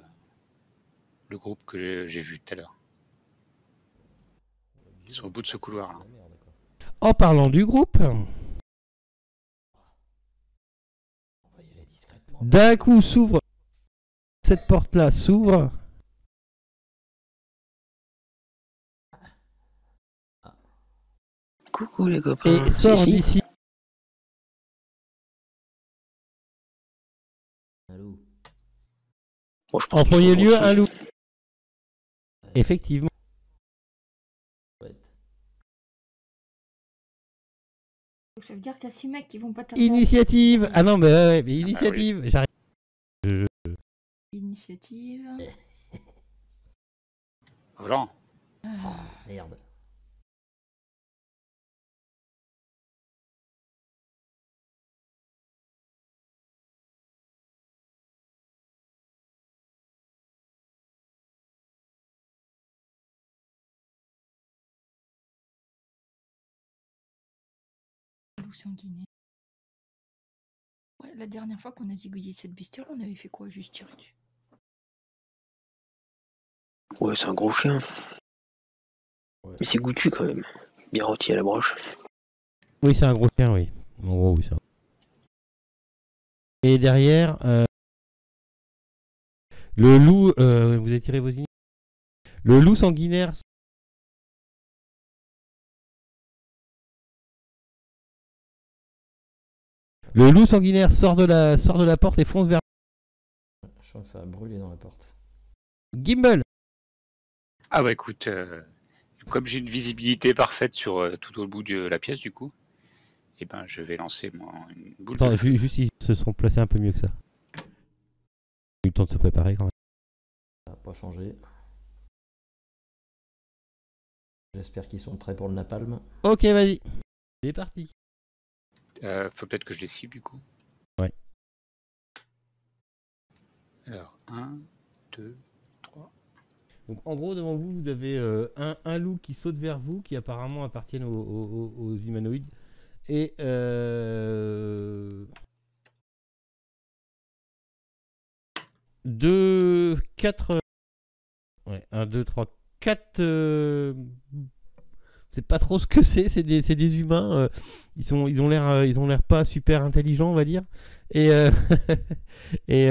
groupe que j'ai vu tout à l'heure. Ils sont au bout de ce couloir, là. En parlant du groupe, On va y aller discrètement. d'un coup s'ouvre. Cette porte-là s'ouvre. Coucou les copains. Et sort Si. d'ici. Allô. Bon, je pense En qu'ils premier sont lieu, gentils. un loup. Effectivement. Ouais. Donc ça veut dire qu'il y a 6 mecs qui vont pas taper. Initiative. Ah non, mais initiative. J'arrive. Initiative. Voilà. Merde. Loup sanguinaire. Ouais, la dernière fois qu'on a zigouillé cette bestiole, on avait fait quoi? Juste tirer dessus. Ouais, c'est un gros chien. Ouais. Mais c'est goûtu quand même. Bien rôti à la broche. Oui, c'est un gros chien, oui. En gros, oui, ça. Et derrière, le loup. Vous avez tiré vos initiatives. Le loup sanguinaire. Le loup sanguinaire sort de la porte et fonce vers Je sens que ça a brûlé dans la porte. Gimbal. Ah bah écoute, comme j'ai une visibilité parfaite sur tout au bout de la pièce, du coup, eh ben, je vais lancer moi, une boule Attends, de feu. juste ils se sont placés un peu mieux que ça. Ils ont eu le temps de se préparer quand même. Ça n'a pas changé. J'espère qu'ils sont prêts pour le napalm. Ok, vas-y. C'est parti. Faut peut-être que je les cible, du coup. Ouais. Alors, 1, 2, 3. Donc en gros, devant vous, vous avez un loup qui saute vers vous, qui apparemment appartiennent aux humanoïdes. Et 2, 4. Ouais, 1, 2, 3, 4. C'est pas trop ce que c'est des humains. Ils ont l'air pas super intelligents, on va dire. Et, et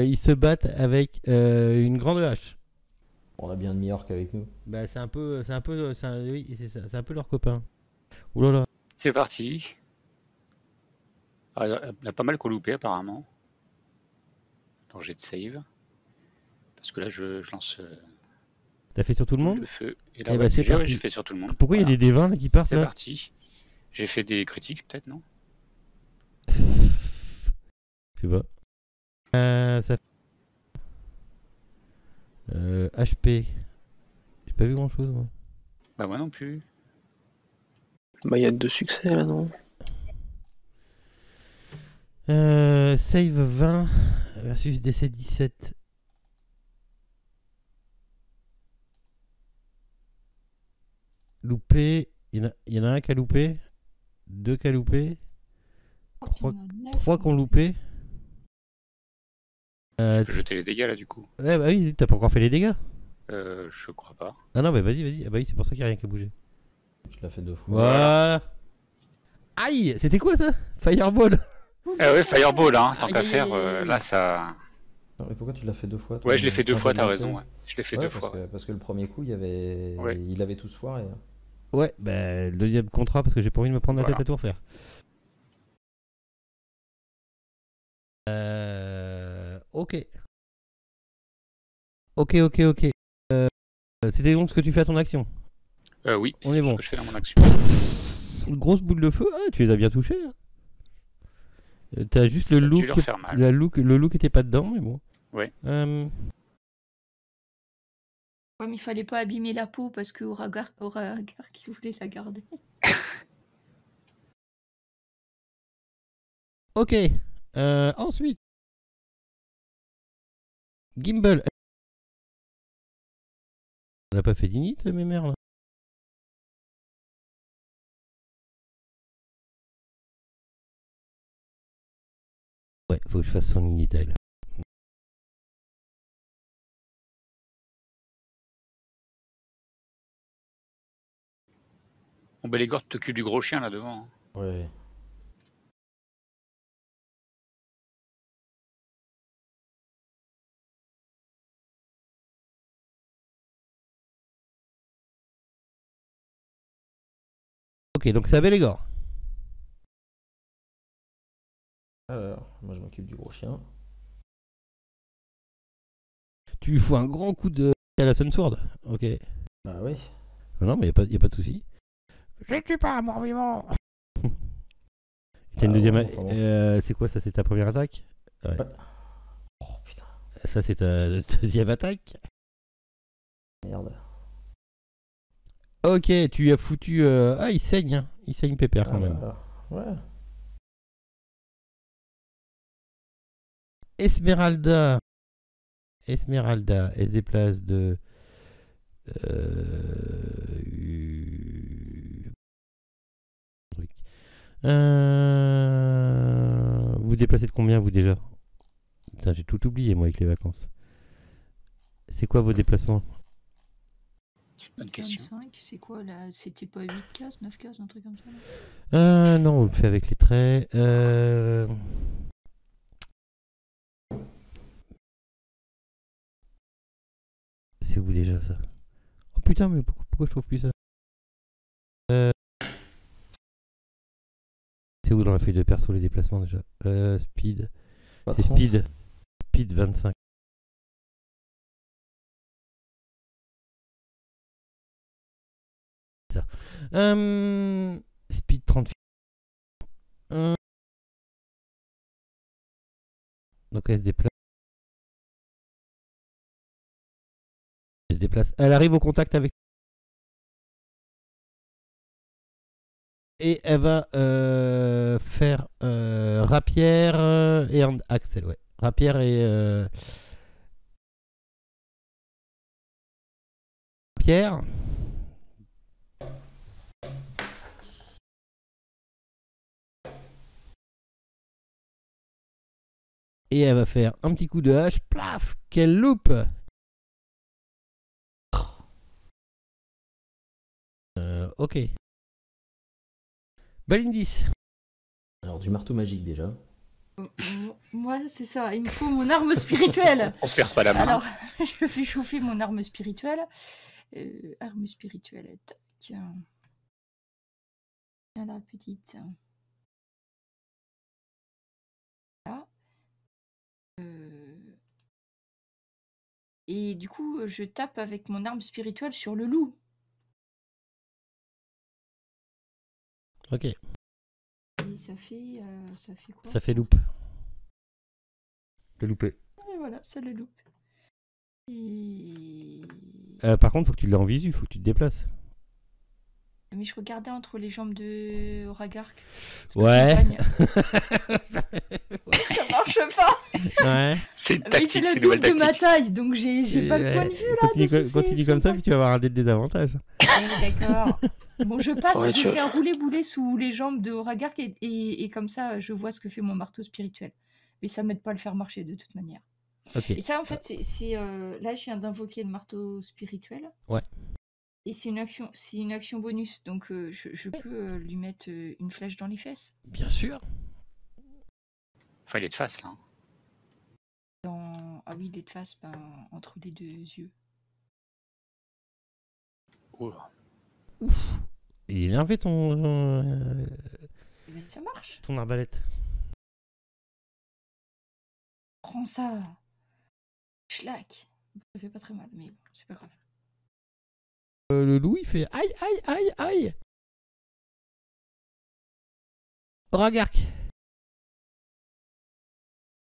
ils se battent avec une grande hache. On a bien de York avec nous. Bah, c'est un peu leur copain. Ouh là là. C'est parti. Ah, il y a pas mal qu'on loupé apparemment. Donc j'ai de save. Parce que là je lance T'as fait sur tout le monde? le feu. Et Eh là bah, ouais, c'est j'ai parti. fait sur tout le monde. Pourquoi il y a des D20 là, qui partent C'est là? parti. J'ai fait des critiques peut-être, non? Je sais pas. Ça HP. J'ai pas vu grand chose moi. Bah moi non plus. Bah, il y a 2 succès là, non? Save 20 versus DC 17. Loupé. Il y en a un qui a loupé. 2 qui a loupé. 3 qui ont loupé. Je peux jeter les dégâts là du coup. Ouais, bah oui, t'as pas encore fait les dégâts. Je crois pas. Ah non, bah vas-y. Ah bah oui, c'est pour ça qu'il n'y a rien qui a bougé. Tu l'as fait 2 fois. Voilà. Aïe, c'était quoi ça? Fireball. Ah ouais, Fireball, hein, tant qu'à Aïe, faire, aïe, aïe. là ça. Non, mais pourquoi tu l'as fait 2 fois toi, Ouais, je l'ai fait 2 quand fois, j'ai t'as lancé raison, ouais. Je l'ai fait Ouais, 2 parce fois. parce que le premier coup, il Ouais. avait tous foiré. Ouais, bah le deuxième contrat parce que j'ai pas envie de me prendre la Voilà. tête à tout refaire. Ok. Ok. C'était donc ce que tu fais à ton action. Oui, On c'est est ce bon. que je fais dans mon action. Une grosse boule de feu, ah, tu les as bien touchés. Hein. T'as juste Ça le a dû look, leur faire mal. le look était pas dedans, mais bon. Ouais. Ouais, mais il fallait pas abîmer la peau parce que Oragar qui voulait la garder. Ok. Ensuite, Gimbal. On n'a pas fait d'init, mes mères là. Ouais, faut que je fasse son initail. Bon, bah, les gordes t'occupent du gros chien là devant. Hein. Ouais. Ok, donc c'est à Bélégor. Alors, moi je m'occupe du gros chien. Tu lui fous un grand coup de à la Sunsword. Ok. Bah oui. Non, mais y a pas de souci. Je ne tue pas un mort-vivant. T'as une deuxième. C'est quoi ça? C'est ta première attaque? Ouais. Oh putain. Ça, c'est ta deuxième attaque. Merde. Ok, tu lui as foutu. Ah, il saigne, hein. Il saigne pépère quand même. Ouais. Esmeralda, elle se déplace de. Truc. Vous déplacez de combien, vous déjà? Putain, j'ai tout oublié, moi, avec les vacances. C'est quoi vos déplacements? Bonne question. 25, c'est quoi là? C'était pas 8 cases, 9 cases, un truc comme ça là? Non, on le fait avec les traits. C'est où déjà ça? Oh putain, mais pourquoi je trouve plus ça? C'est où dans la feuille de perso les déplacements déjà? Speed. Pas C'est 30. Speed 25. Ça. Speed 30. Donc elle se déplace. Elle se déplace. Elle arrive au contact avec. Et elle va faire rapière et Axel, ouais. Rapière et rapière. Et elle va faire un petit coup de hache, plaf, qu'elle loupe. Ok. Balindis. Alors du marteau magique déjà. Moi, c'est ça. Il me faut mon arme spirituelle. On perd pas la main. Alors, je fais chauffer mon arme spirituelle. Arme spirituelle. Tac. Voilà, petite. Là. Et du coup, je tape avec mon arme spirituelle sur le loup. Ok. Et ça fait quoi? Ça fait loupe. Le loupé. Et voilà, ça le loupe. Et... Par contre, faut que tu l'aies en visu, faut que tu te déplaces. Mais je regardais entre les jambes de Ragark. Ouais. Ça marche pas. Ouais. C'est une Mais il fait tactique, c'est le une nouvelle double de ma tactique. taille, donc j'ai pas le point de vue là. Continue comme ça, puis tu vas avoir un dé de désavantage. D'accord. Bon, je passe, Ouais, je tu- fais un roulé-boulé sous les jambes de Ragark et comme ça, je vois ce que fait mon marteau spirituel. Mais ça m'aide pas à le faire marcher de toute manière. Ok. Et ça, en fait, là, je viens d'invoquer le marteau spirituel. Ouais. Et c'est une action bonus, donc je peux lui mettre une flèche dans les fesses. Bien sûr. Enfin, il est de face là. Ah oui, il est de face, entre les deux yeux. Oh. Il est énervé Ça marche. ton arbalète. Prends ça. Schlack. Ça fait pas très mal, mais bon, c'est pas grave. Le loup, il fait aïe, aïe, aïe, aïe. Oragark.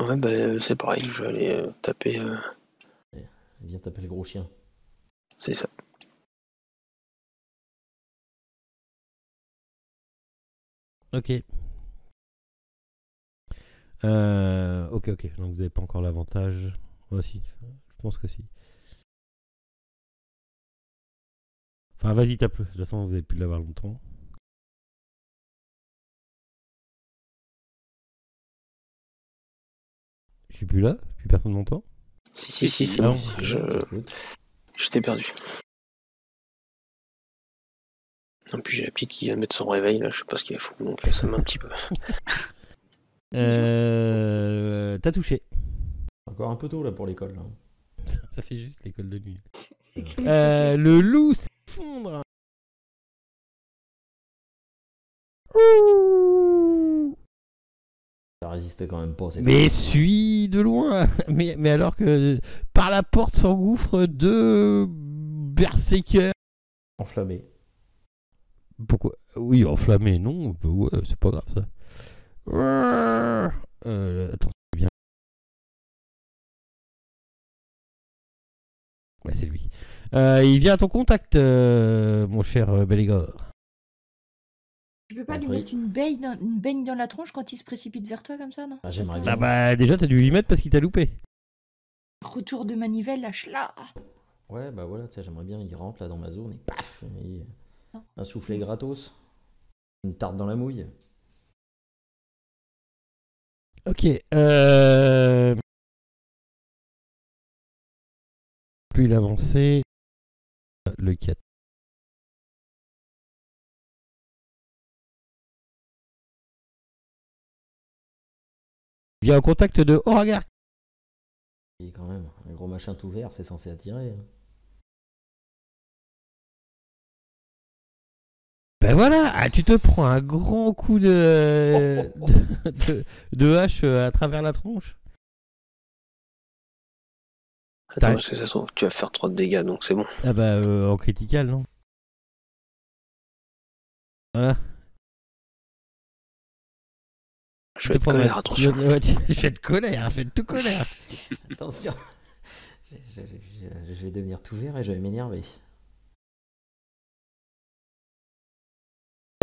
Ouais, bah, c'est pareil, je vais aller taper. Viens taper le gros chien. C'est ça. Ok. Ok. Donc vous n'avez pas encore l'avantage. Oh, si. Je pense que si. Enfin, vas-y, tape-le. De toute façon, vous avez pu l'avoir longtemps. Je suis plus là. Plus personne m'entend. Si, c'est Ah bon. bon. Je t'ai perdu. En plus, j'ai la petite qui vient de mettre son réveil, là, je sais pas ce qu'il faut, donc ça m'a un petit peu. T'as touché. Encore un peu tôt là pour l'école. Là. Ça fait juste l'école de nuit. C'est Le loup s'effondre. Ouh. Ça résistait quand même pas. Mais suis de loin. Mais alors que par la porte s'engouffrent deux berserkers. Enflammé. Pourquoi? Oui, enflammé, non. Bah ouais, c'est pas grave ça. Attends, c'est bien. Ouais, c'est lui. Il vient à ton contact, mon cher Belégor. Tu peux pas lui Compris. mettre une baigne dans la tronche quand il se précipite vers toi comme ça, non? Ah, j'aimerais bien. Ah bah déjà, t'as dû lui mettre parce qu'il t'a loupé. Retour de manivelle, lâche là. Ouais, bah voilà, tu sais, j'aimerais bien, il rentre là dans ma zone et paf, Non. un soufflet gratos, une tarte dans la mouille. Ok. Plus il avançait, le 4. Il vient au contact de Oragark. Et quand même, un gros machin tout vert, c'est censé attirer. Hein. Ben voilà, tu te prends un grand coup de hache à travers la tronche. Attends, parce que ça se trouve, tu vas faire 3 de dégâts, donc c'est bon. Ah bah en critical, non? Voilà. Je vais être colère, attention. Je vais être colère, je vais être tout colère. Attention, je vais devenir tout vert et je vais m'énerver.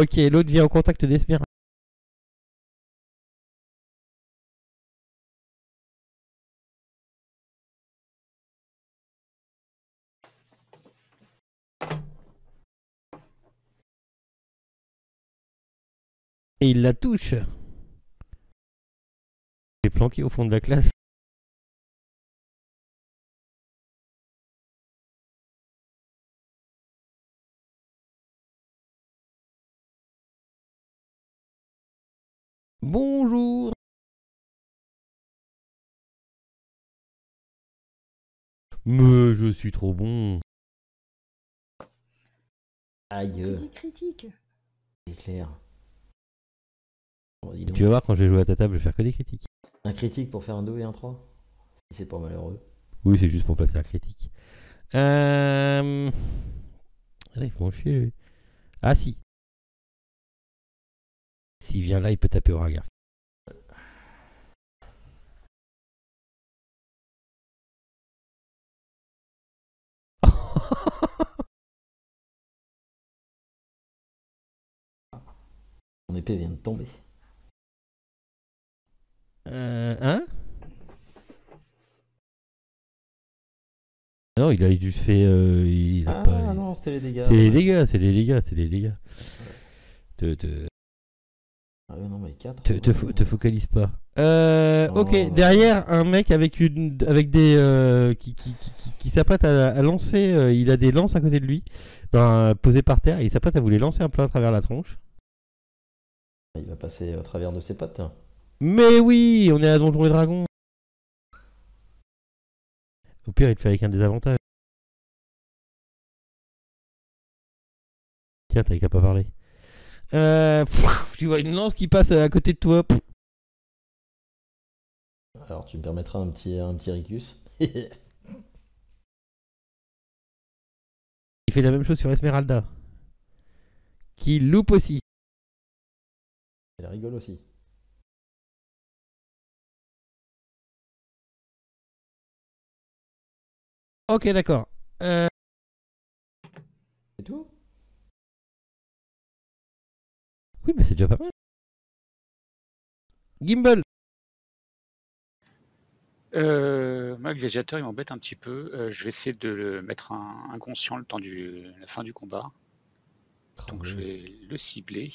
Ok, l'autre vient au contact d'Esmeralda. Et il la touche. Il est planqué au fond de la classe. Bonjour. Mais je suis trop bon. Aïe, Des critiques. c'est clair. Bon, dis donc. Tu vas voir quand je vais jouer à ta table, je vais faire que des critiques. Un critique pour faire un 2 et un 3 si c'est pas malheureux. Oui, c'est juste pour placer la critique. Là, ils font chier. Ah si. S'il vient là, il peut taper au regard. Mon épée vient de tomber. Hein? Non, il a juste fait. Il a pas... non, c'était les dégâts. C'est les dégâts, c'est les dégâts, c'est les dégâts. Ah ouais, non, mais 4. Te focalise pas. Ok, non. derrière, un mec avec des qui s'apprête à lancer. Il a des lances à côté de lui, posées par terre. Et il s'apprête à vous les lancer un peu à travers la tronche. Il va passer au travers de ses potes. Mais oui, on est à Donjons et Dragons. Au pire, il te fait avec un désavantage. Tiens, t'avais qu'à pas parler. Tu vois une lance qui passe à côté de toi. Alors, tu me permettras un petit rictus. fait la même chose sur Esmeralda. Qui loupe aussi. Elle rigole aussi. Ok, d'accord. C'est tout? Oui, mais c'est déjà pas mal. Gimbal. Moi, le gladiateur, il m'embête un petit peu. Je vais essayer de le mettre inconscient le temps de la fin du combat. Donc je vais le cibler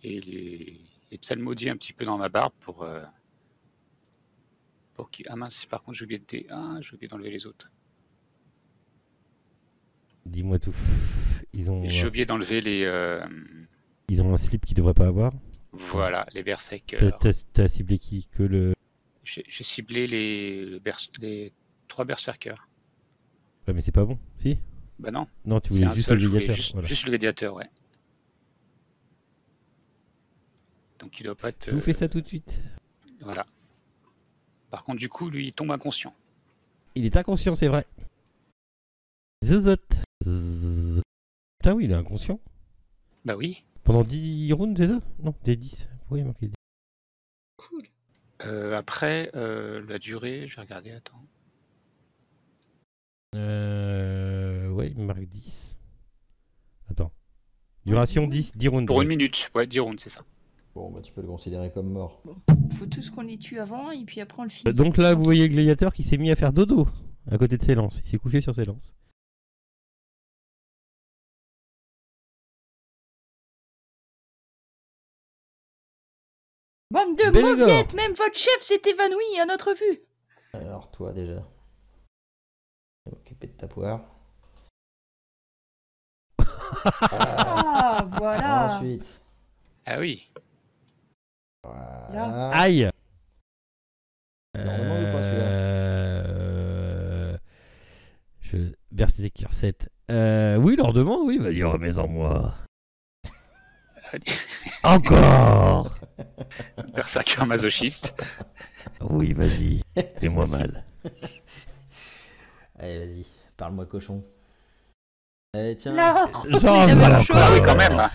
et les psalmodier un petit peu dans ma barbe pour qu'il... Ah mince, par contre j'ai oublié d'enlever les autres. Dis-moi tout. J'ai oublié d'enlever Ils ont un slip qu'ils devraient pas avoir. Voilà, les berserkers. T'as ciblé qui? Que le... J'ai ciblé les 3 berserkers. Ouais, mais c'est pas bon, si? Bah non. Non, tu C'est voulais un juste seul, le je voulais gladiateur. Voilà. juste le gladiateur, ouais. Donc il doit pas être... Je vous fais ça tout de suite. Voilà. Par contre, du coup, lui, il tombe inconscient. Il est inconscient, c'est vrai. Zozot. Zzz. Putain, oui, il est inconscient. Bah oui. Pendant 10 rounds, c'est ça? Non, des 10. Pourquoi il manquait 10? Cool. Après, la durée, je vais regarder, attends. Ouais, il me marque 10. Attends. Duration 10 rounds. Pour ouais. 1 minute, ouais, 10 rounds, c'est ça. Bon, bah tu peux le considérer comme mort. Faut tous qu'on les tue avant et puis après on le finit. Donc là, vous voyez le gladiateur qui s'est mis à faire dodo à côté de ses lances. Il s'est couché sur ses lances. Bande de Bélégor. mauviettes, même votre chef s'est évanoui à notre vue. Alors toi déjà. Je vais m'occuper de ta poire. Ah, voilà. Ensuite. Ah oui. Voilà. Aïe. Normalement, ou pas, Berserker 7. Oui, leur demande, oui, vas-y, remets-en moi. Encore. Berserker masochiste. Oui, vas-y, fais-moi mal. Allez, vas-y, parle-moi cochon. Allez, tiens. Là. Genre, la voilà, même chose. Ah oui, quand même. Ah,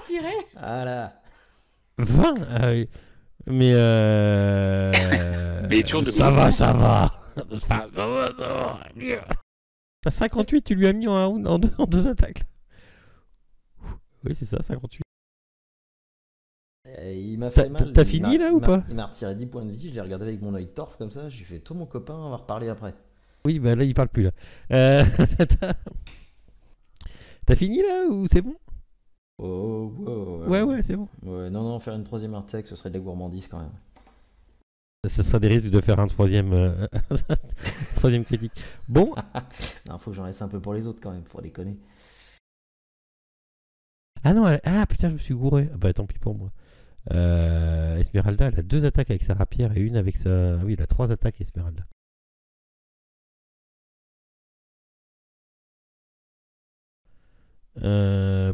purée. Voilà. 20 oui. Mais Mais il tourne de ça gauche. va, ça va. Ça va. T'as 58, tu lui as mis en 2 attaques. Oui, c'est ça, 58. Il m'a fait mal. T'as fini là ou pas? Il m'a retiré 10 points de vie, je l'ai regardé avec mon œil torf comme ça, j'ai fait toi mon copain, on va reparler après. Oui, bah là, il parle plus là. T'as fini là ou c'est bon? Oh, Ouais, c'est bon. Ouais, non, faire une 3ème artec, ce serait de la gourmandise quand même. Ça sera des risques de faire un troisième critique. Bon. Non, faut que j'en laisse un peu pour les autres quand même, faut déconner. Ah non, putain, je me suis gouré. Ah bah tant pis pour moi. Esmeralda, elle a 2 attaques avec sa rapière et une avec sa... Ah oui, elle a 3 attaques, Esmeralda.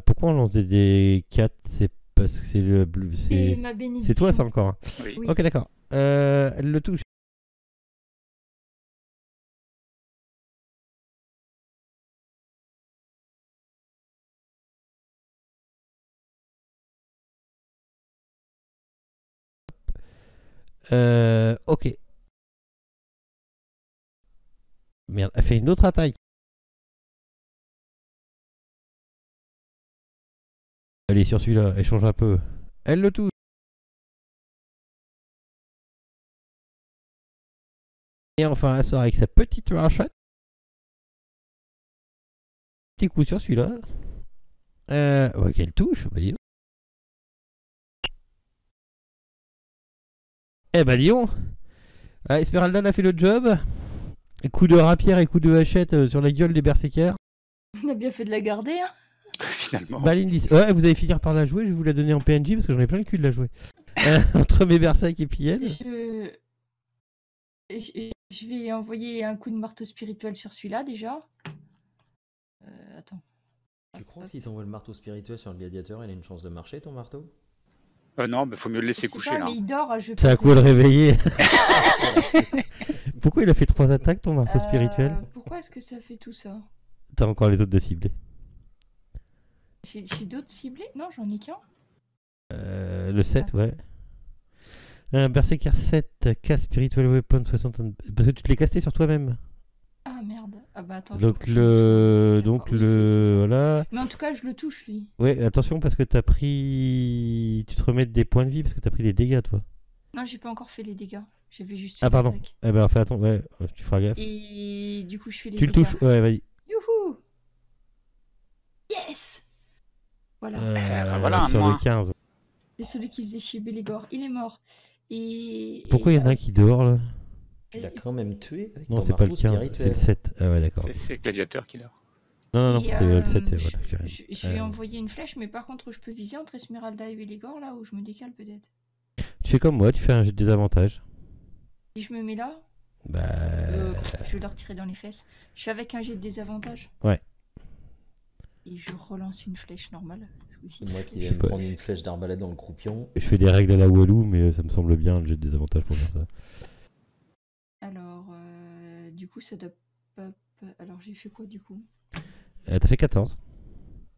Pourquoi on lance des 4? C'est parce que c'est le bleu. C'est ma bénédiction. C'est toi ça encore, hein. Oui. Oui. Ok, d'accord. Elle le touche. Ok. Merde, elle fait une autre attaque. Allez, sur celui-là, elle change un peu. Elle le touche. Et enfin, elle sort avec sa petite rachette. Petit coup sur celui-là. Ouais, qu'elle touche. Bah, dis donc. Eh bah, dis donc. Esmeralda a fait le job. Coup de rapière et coup de hachette sur la gueule des berserkers. On a bien fait de la garder, hein. Finalement. Baline 10. Ouais, vous allez finir par la jouer. Je vais vous la donner en PNJ parce que j'en ai plein le cul de la jouer. Entre mes berserk et puis elle. Je vais envoyer un coup de marteau spirituel sur celui-là déjà. Attends. Tu crois que si t'envoies le marteau spirituel sur le gladiateur, il a une chance de marcher ton marteau? Non, mais faut mieux le Je laisser sais coucher pas, là. mais il dort. C'est à quoi le réveiller? Pourquoi il a fait 3 attaques ton marteau spirituel? Pourquoi est-ce que ça fait tout ça? t'as encore les autres de ciblés. J'ai d'autres ciblés? Non, j'en ai qu'un. Le 7, ouais. Berserker 7, casse Spiritual Weapon 60. Parce que tu te l'es casté sur toi-même. Ah merde. Ah bah attends. Donc je- le. D'accord, Donc oui, le. c'est ça. Voilà. Mais en tout cas, je le touche lui. Ouais, attention parce que t'as pris. Tu te remets des points de vie parce que t'as pris des dégâts, toi. Non, j'ai pas encore fait les dégâts. J'avais juste Ah, fait pardon. l'attaque. Eh ben, fais attention. Ouais, tu feras gaffe. Et du coup, je fais les Tu le dégâts. touches. Ouais, vas-y. Youhou! Yes! Voilà. voilà un sur moins. le 15. C'est celui qui faisait chier Bélégor. Il est mort. Et. Pourquoi il y en a un qui dort là? Il a quand même tué avec Non, ton c'est pas le marteau 15, spirituel. c'est le 7. Ah ouais, d'accord. C'est Gladiateur qui l'a. Non, Et, c'est le 7, voilà. je vais envoyer une flèche, mais par contre, je peux viser entre Esmeralda et Bélégor là où je me décale peut-être. Tu fais comme moi, tu fais un jet de désavantage. Si je me mets là, Bah. je vais leur tirer dans les fesses. Je suis avec un jet de désavantage. Ouais. Et je relance une flèche normale. Ce coup-ci. Moi qui Je vais sais me pas. prendre une flèche d'arbalète dans le croupion. Je fais des règles à la Walou, mais ça me semble bien le jet de désavantage pour faire ça. Alors, du coup, ça doit pas. Alors, j'ai fait quoi du coup? T'as fait 14.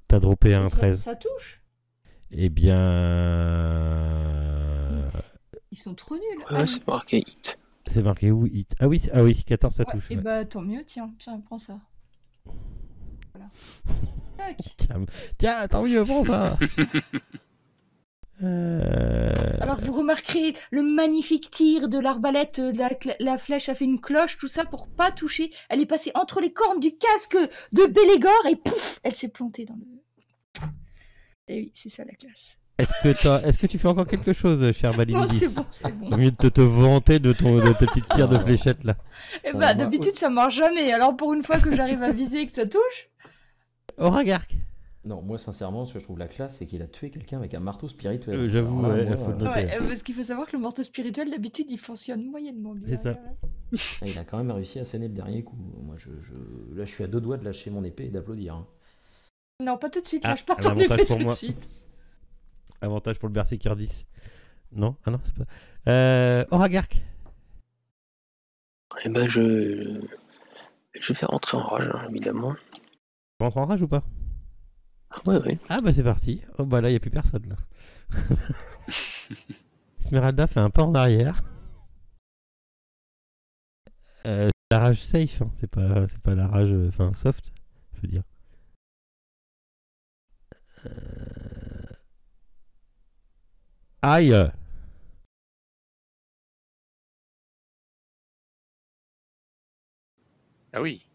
T'as droppé un ça, 13. ça touche? Eh bien. Ils sont trop nuls. Ouais, c'est marqué hit. C'est marqué où hit? Ah oui, 14 ça touche. Et Ouais. bah tant mieux, tiens, prends ça. Voilà. Tac. Tiens, tant mieux, prends ça. Alors vous remarquerez le magnifique tir de l'arbalète, la flèche a fait une cloche, tout ça pour pas toucher. Elle est passée entre les cornes du casque de Bélégor et pouf, elle s'est plantée dans le... Et oui, c'est ça la classe. Est-ce que tu fais encore quelque chose, cher Non, Balindis? c'est bon, c'est bon. Au mieux de te vanter de tes petites tirs de fléchettes là. Et moi, d'habitude ça marche jamais, alors pour une fois que j'arrive à viser et que ça touche... Oragark. Non, moi sincèrement, ce que je trouve la classe, c'est qu'il a tué quelqu'un avec un marteau spirituel. J'avoue, Alors là, ouais, moi, faut le noter. Ouais, parce qu'il faut savoir que le marteau spirituel, d'habitude, il fonctionne moyennement bien. C'est ça. quand même. il a quand même réussi à saigner le dernier coup. Moi, là, je suis à 2 doigts de lâcher mon épée et d'applaudir. Hein. Non, pas tout de suite, Ah, lâche pas un ton avantage épée pour tout de moi. suite. Avantage pour le Berserker 10. Non? Ah non, c'est pas. Oragark. Et ben je vais faire entrer en rage, hein, évidemment. Tu rentres en rage ou pas? Ouais. Ah bah c'est parti. Oh bah là, il n'y a plus personne là. Esmeralda fait un pas en arrière. C'est la rage safe, hein. C'est pas la rage enfin soft, je veux dire. Aïe. Ah oui.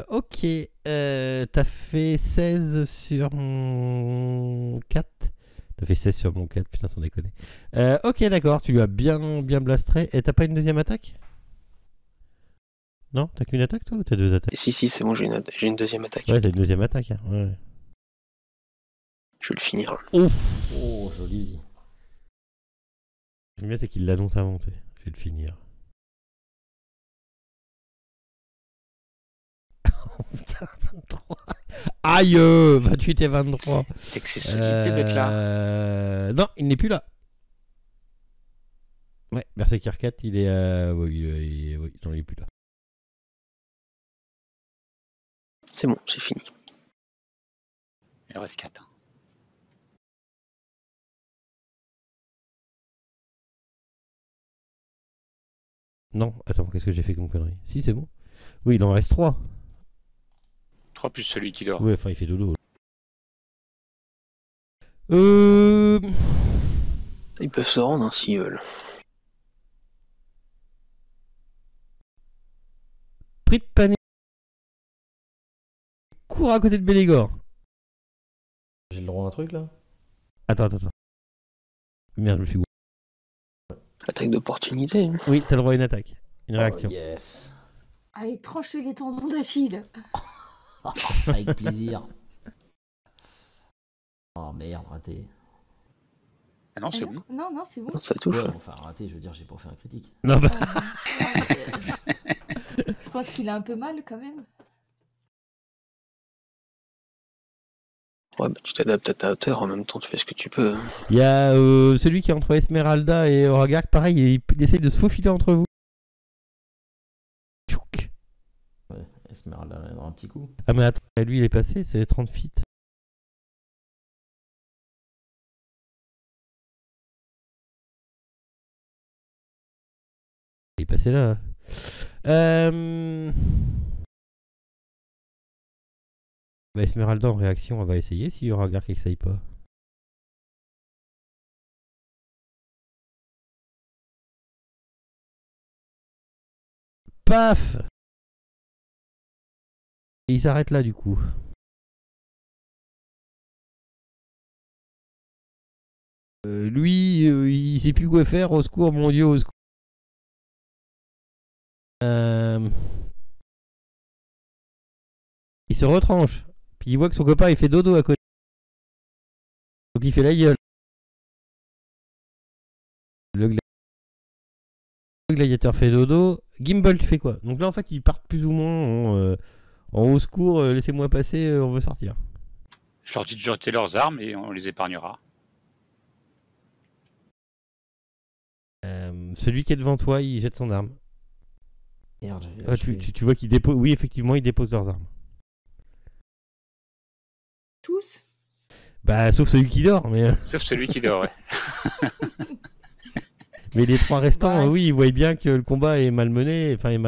Ok. T'as fait 16 sur mon 4. T'as fait 16 sur mon 4, putain, sans déconner. Ok, d'accord, tu lui as bien blastré. Et t'as pas une deuxième attaque? Non? T'as qu'une attaque toi ou t'as deux attaques? Et si, c'est bon, j'ai une deuxième attaque. Ouais, t'as une deuxième attaque. Hein. Ouais. Je vais le finir. Ouf! Oh, joli. Le mieux, c'est qu'il l'a donc inventé. Je vais le finir. Oh putain, 23. Aïe! 28 et 23. C'est que c'est solide ces bêtes-là. Non, il n'est plus là. Ouais, Berserker 4, il est. Oui, non, il est plus là. C'est bon, c'est fini. Il en reste 4. Non, attends, qu'est-ce que j'ai fait comme connerie? Si, c'est bon. Oui, il en reste 3. 3 plus celui qui dort. Ouais, enfin, il fait dodo. Ils peuvent se rendre hein, s'ils veulent. Prix de panier. Cours à côté de Bélégor. J'ai le droit à un truc là? Attends. Merde, je me suis gouré. Attaque d'opportunité. Hein. Oui, t'as le droit à une attaque. Une réaction. Oh, yes. Allez, tranche-lui les tendons d'Achille. Avec plaisir. Oh merde, raté. Ah non, c'est bon. Non, c'est bon. Non, ça touche. Ouais, hein. enfin, raté, je veux dire, j'ai pas fait un critique. Non, bah. Je pense qu'il a un peu mal quand même. Ouais, bah, tu t'adaptes à ta hauteur, en même temps tu fais ce que tu peux. Hein. Il y a celui qui est entre Esmeralda et Oragark, pareil, il essaye de se faufiler entre vous. Ouais, Esmeralda dans un petit coup. Ah mais attends, lui il est passé, c'est 30 feet. Il est passé là. Bah, Esmeralda en réaction, on va essayer s'il y aura un regard qui essaye pas. Paf! Et il s'arrête là du coup. Lui, il sait plus quoi faire. Au secours, mon Dieu, au secours. Il se retranche. Puis il voit que son copain il fait dodo à côté. Donc il fait la gueule. Le gladiateur fait dodo. Gimbal, tu fais quoi? Donc là en fait ils partent plus ou moins en au secours, laissez-moi passer, on veut sortir. Je leur dis de jeter leurs armes et on les épargnera. Celui qui est devant toi, il jette son arme. Merde, Ah, tu vois qu'il dépose. Oui, effectivement, ils déposent leurs armes. Tous? Bah, sauf celui qui dort, mais. Sauf celui qui dort, ouais. Mais les trois restants, Bah, oui, ils voient bien que le combat est mal mené, enfin, est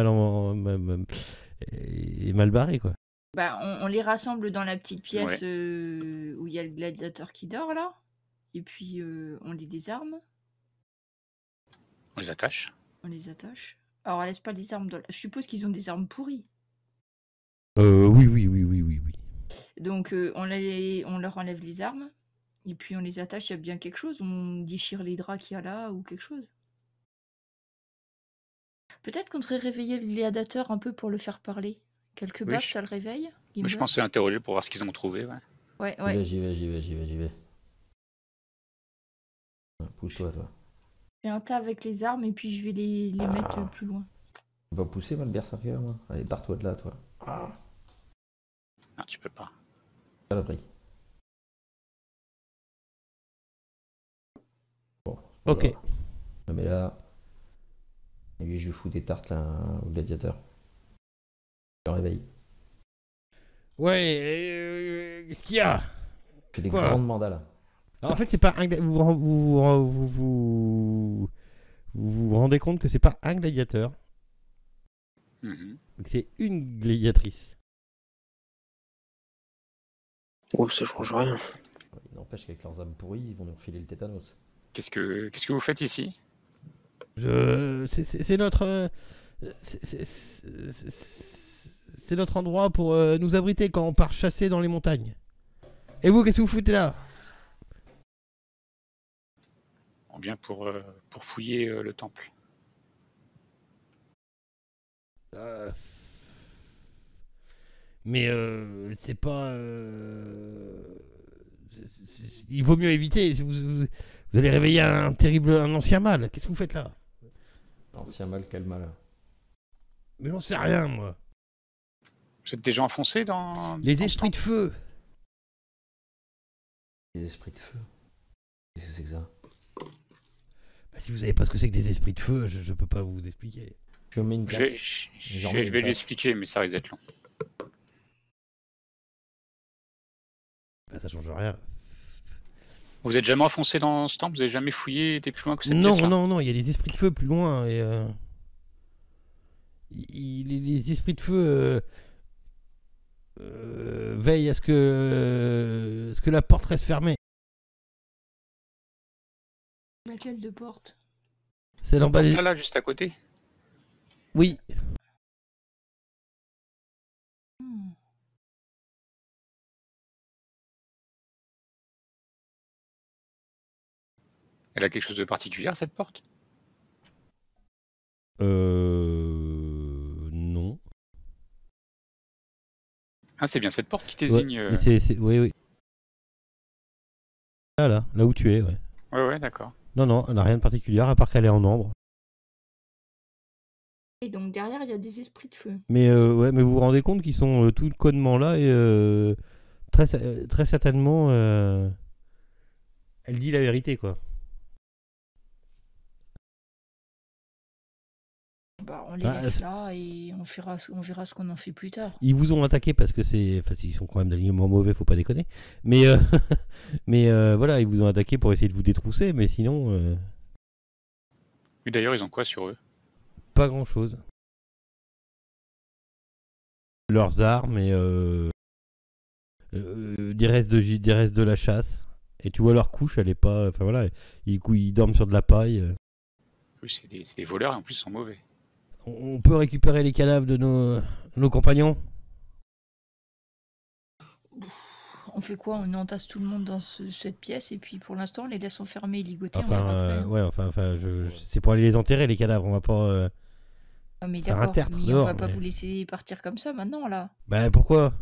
mal barré, quoi. Bah, on les rassemble dans la petite pièce où il y a le gladiateur qui dort, là. Et puis, on les désarme. On les attache. On les attache. Alors, on laisse pas les armes dans Je suppose qu'ils ont des armes pourries. Oui. Donc, on leur enlève les armes. Et puis, on les attache. Il y a bien quelque chose. On déchire les draps qu'il y a là ou quelque chose. Peut-être qu'on devrait réveiller le gladiateur un peu pour le faire parler. Quelques baffes, ça le réveille. Moi, je pensais interroger pour voir ce qu'ils ont trouvé, ouais. Ouais. J'y vais. Pousse-toi, toi. J'ai un tas avec les armes et puis je vais les mettre plus loin. On va pousser, moi, le berserker, moi. Allez, barre-toi de là, toi. Non, tu peux pas. Ça l'a pris. Bon. Ok. Voilà. Je me mets là. Et lui, je lui fous des tartes, là, au gladiateur. Je le réveille. Ouais, qu'est-ce qu'il y a? Je fais des Quoi grandes mandales. Alors, en fait, c'est pas un vous vous rendez compte que c'est pas un gladiateur, Mhm. que c'est une gladiatrice. Oh, ça change rien. Il n'empêche qu'avec leurs âmes pourries, ils vont nous refiler le tétanos. Qu'est-ce que vous faites ici? C'est notre c'est notre endroit pour nous abriter quand on part chasser dans les montagnes. Et vous, qu'est-ce que vous foutez là? On vient pour fouiller le temple. Mais c'est pas. Il vaut mieux éviter. Vous allez réveiller un ancien mal. Qu'est-ce que vous faites là? Ancien mal, quel mal. Mais j'en sais rien, moi. Vous êtes déjà enfoncés dans... Les dans ce esprits de temple? feu. Les esprits de feu. Qu'est-ce que c'est que ça? Bah, si vous savez pas ce que c'est que des esprits de feu, je peux pas vous expliquer. Je mets une Je claque. vais, je- je- J'en je mets vais une lui claque. expliquer, mais ça risque d'être long. Bah, ça change rien. Vous êtes jamais enfoncé dans ce temple? Vous avez jamais fouillé, été plus loin que cette Non, pièce-là? non, il y a des esprits de feu plus loin. Et, les esprits de feu veillent à ce que la porte reste fermée. Laquelle de porte? C'est en bas des... Là, juste à côté. Oui. Hmm. Elle a quelque chose de particulier, cette porte? Non. Ah, c'est bien cette porte qui Ouais, désigne... mais oui. Là où tu es, ouais. Ouais, d'accord. Non, elle n'a rien de particulier, à part qu'elle est en ambre. Et donc derrière, il y a des esprits de feu. Mais mais vous vous rendez compte qu'ils sont tout connement là et très certainement, elle dit la vérité, quoi. Bah, on les Bah, laisse là et on verra ce qu'on en fait plus tard. ils vous ont attaqué parce que c'est. Enfin, ils sont quand même d'alignement mauvais, faut pas déconner. Mais, mais voilà, ils vous ont attaqué pour essayer de vous détrousser, mais sinon, Et d'ailleurs, ils ont quoi sur eux? pas grand chose. Leurs armes et des restes de la chasse. Et tu vois leur couche, elle est pas. Enfin voilà, ils dorment sur de la paille. Oui, c'est des voleurs et en plus ils sont mauvais. On peut récupérer les cadavres de nos compagnons. On fait quoi? On entasse tout le monde dans cette pièce et puis pour l'instant on les laisse enfermés et ligoter. on Enfin, verra après, hein. ouais, enfin, c'est pour aller les enterrer, les cadavres. On va pas. Ah, mais faire un d'accord, tertre mais on dehors, va pas mais- vous laisser partir comme ça maintenant là. Bah pourquoi?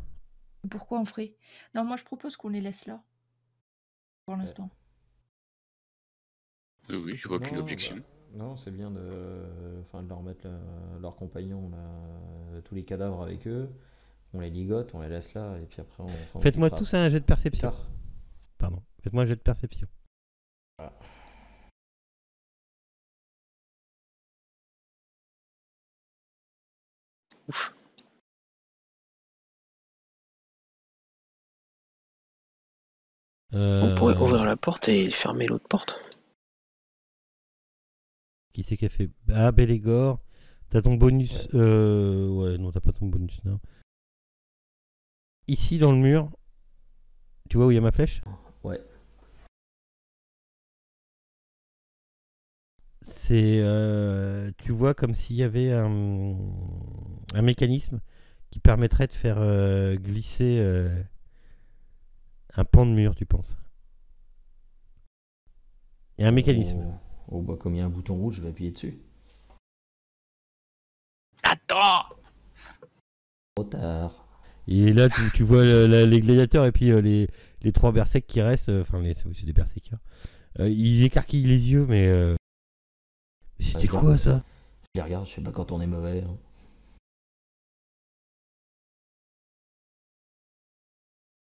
Pourquoi on ferait? Non, moi je propose qu'on les laisse là. Pour l'instant. Oui, je vois aucune Non, objection. bah, non, c'est bien de leur mettre leurs compagnons, là, tous les cadavres avec eux. On les ligote, on les laisse là, et puis après on s'en Faites-moi occupera tous un jet de plus perception. tard. Pardon. Faites-moi un jet de perception. Voilà. Ouf. On pourrait ouvrir la porte et fermer l'autre porte. Qui c'est qui a fait? Ah, Bélégor. T'as ton bonus. Ouais, non, t'as pas ton bonus, non. Ici, dans le mur, tu vois où il y a ma flèche? Ouais. C'est. Tu vois comme s'il y avait un mécanisme qui permettrait de faire glisser un pan de mur, tu penses? Il y a un mécanisme. Oh, bah, comme il y a un bouton rouge, je vais appuyer dessus. Attends! Trop tard. Et là, tu vois les gladiateurs et puis les trois berserks qui restent. Enfin, c'est des berserkers. Ils écarquillent les yeux, mais c'était je quoi ça? Je les regarde, je sais pas quand on est mauvais, hein.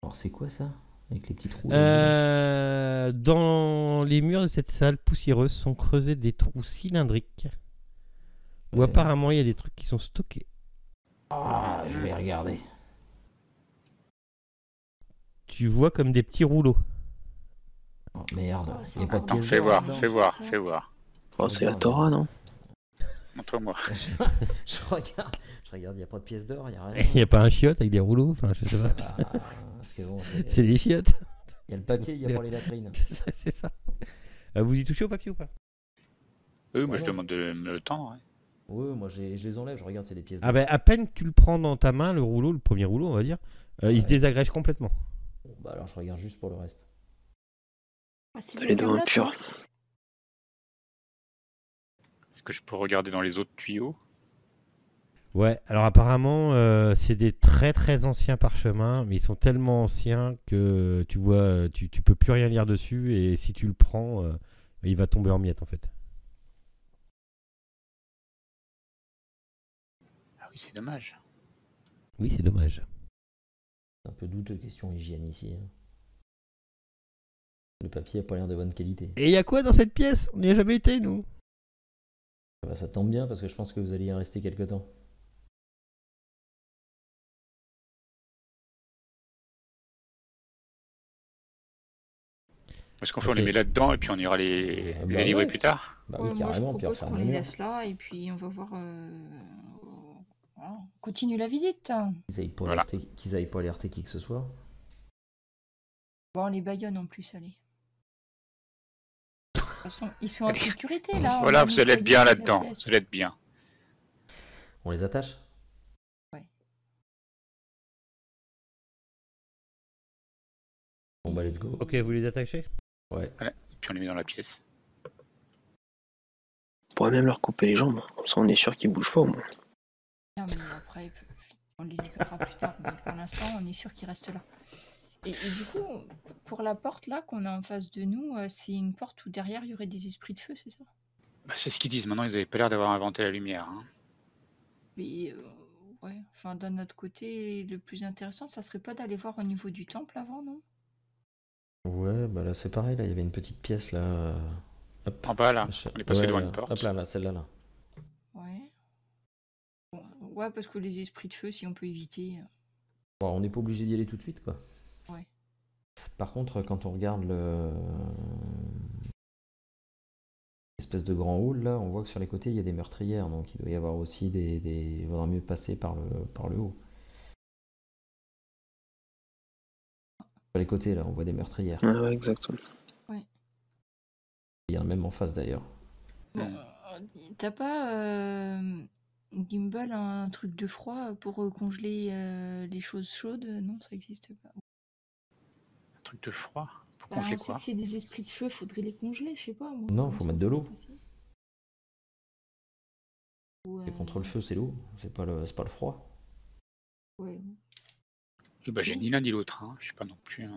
Alors c'est quoi ça? Avec les petits trous là. Dans les murs de cette salle poussiéreuse sont creusés des trous cylindriques où Ouais. apparemment il y a des trucs qui sont stockés. Ah, je vais regarder. Tu vois comme des petits rouleaux. Oh, merde, Oh, c'est il n'y a pas de encore pièce Fais d'or voir, là-dedans. fais voir, ça. fais voir. Oh, c'est la Torah, non? Montre-moi. je regarde, il n'y a pas de pièce d'or, il n'y a Il rien. n'y a pas un chiotte avec des rouleaux. Enfin, je sais pas. Ah, parce que bon, C'est des chiottes. il y a le papier, il n'y a pas les latrines. C'est ça. Vous y touchez au papier ou pas? Oui, moi Ouais, je non. demande de me le tendre. Ouais. Ouais, moi je les enlève, je regarde, c'est des pièces d'or. Ah ben à peine tu le prends dans ta main, le rouleau, le premier rouleau on va dire, il se Ouais. désagrège complètement. Bon, bah alors je regarde juste pour le reste. Ah, c'est Les bien doigts là, impurs. toi. Est-ce que je peux regarder dans les autres tuyaux? Ouais, alors apparemment c'est des très très anciens parchemins, mais ils sont tellement anciens que tu vois, tu peux plus rien lire dessus et si tu le prends, il va tomber en miettes en fait. Ah oui, c'est dommage. Oui, c'est dommage. C'est un peu douteux, question hygiène ici, hein. Le papier a pas l'air de bonne qualité. Et il y a quoi dans cette pièce? On n'y a jamais été nous. Bah, ça tombe bien parce que je pense que vous allez y rester quelque temps. Est-ce qu'on fait, on Ok. les met là-dedans et puis on ira les Bah délivrer ouais. plus tard? Bah Ouais, oui, moi je carrément, puis propose refaire qu'on le les mur. laisse là et puis on va voir. Voilà. On continue la visite. Voilà. Qu'ils aillent pas alerter qui que ce soit. Bon, les baïonne en plus, allez. De toute façon, ils sont en sécurité là. on Voilà, a vous allez être nettoyé bien la là-dedans. pièce. Vous allez être bien. On les attache? Ouais. Bon bah let's go. Ok, vous les attachez? Ouais. Et puis on les met dans la pièce. On pourrait même leur couper les jambes. Comme ça, on est sûr qu'ils bougent pas au moins. Non, mais après, on les libérera plus tard. Mais pour l'instant, on est sûr qu'ils restent là. Et du coup, pour la porte là qu'on a en face de nous, c'est une porte où derrière il y aurait des esprits de feu, c'est ça? Bah, c'est ce qu'ils disent. Maintenant, ils avaient pas l'air d'avoir inventé la lumière. Hein. Mais ouais, enfin d'un autre côté, le plus intéressant, ça serait pas d'aller voir au niveau du temple avant, non? Ouais, bah là c'est pareil, là il y avait une petite pièce là. Hop. En bas, là. Je- On est passé ouais, devant là. une porte. Hop là, là, celle-là là. Ouais. Ouais, parce que les esprits de feu, si on peut éviter. Bon, on n'est pas obligé d'y aller tout de suite, quoi. Ouais. Par contre, quand on regarde l'espèce de grand hall, là, on voit que sur les côtés, il y a des meurtrières, donc il doit y avoir aussi il vaudra mieux passer par le haut. Sur les côtés, là, on voit des meurtrières. Ah ouais, exactement. Il y en a même en face, d'ailleurs. Bon, t'as pas, Gimbal, un truc de froid pour congeler les choses chaudes? Non, ça existe pas. Un truc de froid. Pour Bah, congeler on sait quoi? que c'est des esprits de feu, faudrait les congeler, je sais pas moi. Non, comment faut ça mettre de pourrait l'eau. passer. Ou, Et contre le feu, c'est l'eau, c'est pas le froid. ouais. Et bah, j'ai ni l'un ni l'autre. Hein. Je suis pas non plus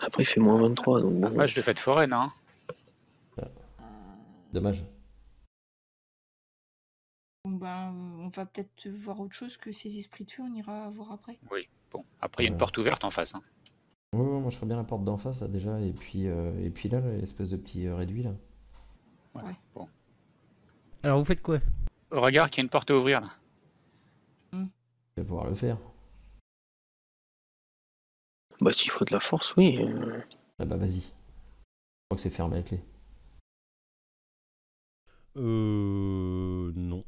Après, il fait moins 23, donc un bon. match de fête foraine. Hein. Dommage. Bon, ben, on va peut-être voir autre chose que ces esprits de feu, on ira voir après. Oui. Bon. Après, il y a une porte ouverte en face. Hein. Ouais, moi je ferais bien la porte d'en face là, déjà, et puis là, l'espèce de petit réduit là. Voilà. Ouais. Bon. Alors vous faites quoi? Regarde qu'il y a une porte à ouvrir là. Je vais pouvoir le faire. Bah, s'il faut de la force, oui. Ah bah vas-y. Je crois que c'est fermé la clé. Non.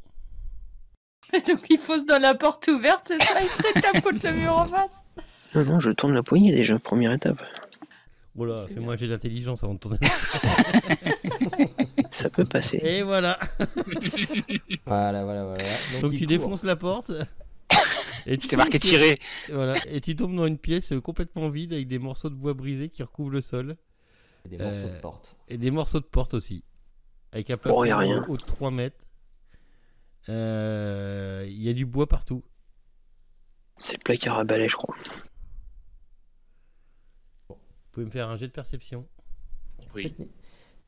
Donc il fonce dans la porte ouverte, c'est ça? Il se tape contre le mur en face? Non, non, je tourne la poignée déjà, première étape. Voilà, C'est fais-moi un jet d'intelligence avant de tourner. Ça peut passer. Et voilà. Voilà. Donc il tu court. défonces la porte. Et C'était marqué tombes sur- tirer. Voilà, et tu tombes dans une pièce complètement vide avec des morceaux de bois brisés qui recouvrent le sol. Et des morceaux de porte. Et des morceaux de porte aussi. Avec un plafond Oh, y a rien. haut de 3 mètres. Il y a du bois partout. C'est le placard à balai, je crois. Vous pouvez me faire un jet de perception. Oui.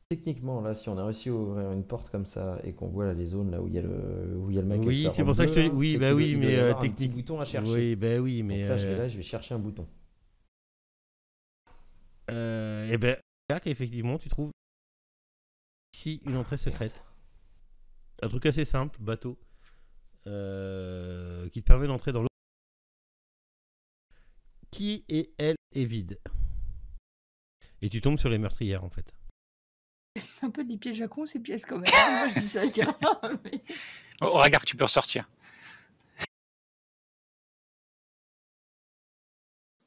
Techniquement, là, si on a réussi à ouvrir une porte comme ça et qu'on voit là les zones là où il y a le mec avec Oui, sa c'est robe pour ça que je te bleue, dis. Oui, c'est bah qu'il oui, doit y mais avoir un petit technique. bouton à chercher. Oui, bah oui, mais. Donc là, je vais chercher un bouton. Et ben, là, effectivement, tu trouves ici une entrée secrète. Un truc assez simple, bateau, qui te permet d'entrer dans l'eau. Qui est, elle, est vide. Et tu tombes sur les meurtrières, en fait. C'est un peu des pièges à con ces pièces quand même. Moi je dis ça, je dis rien. Mais... Oh, regarde, tu peux ressortir.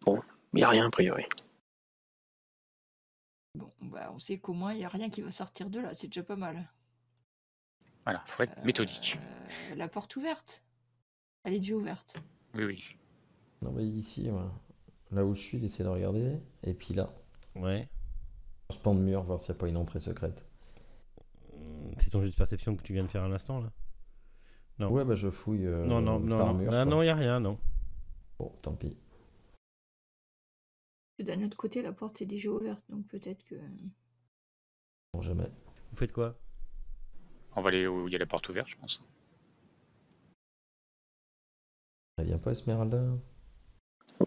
Il n'y a rien a priori. Bon, bah on sait qu'au moins il n'y a rien qui va sortir de là, c'est déjà pas mal. Voilà, faut être méthodique. La porte ouverte. Elle est déjà ouverte. Oui, oui. Non, mais ici, voilà. Là où je suis, d'essayer de regarder. Et puis là, Ouais. on se pend de mur, voir s'il n'y a pas une entrée secrète. C'est ton jeu de perception que tu viens de faire à l'instant, là. Non. Ouais, bah je fouille Non, par mur. quoi. non, il n'y a rien, non. Bon, tant pis. D'un autre côté, la porte est déjà ouverte, donc peut-être que. Bon, jamais. Vous faites quoi? On va aller où il y a la porte ouverte, je pense. Elle vient pas, Esmeralda?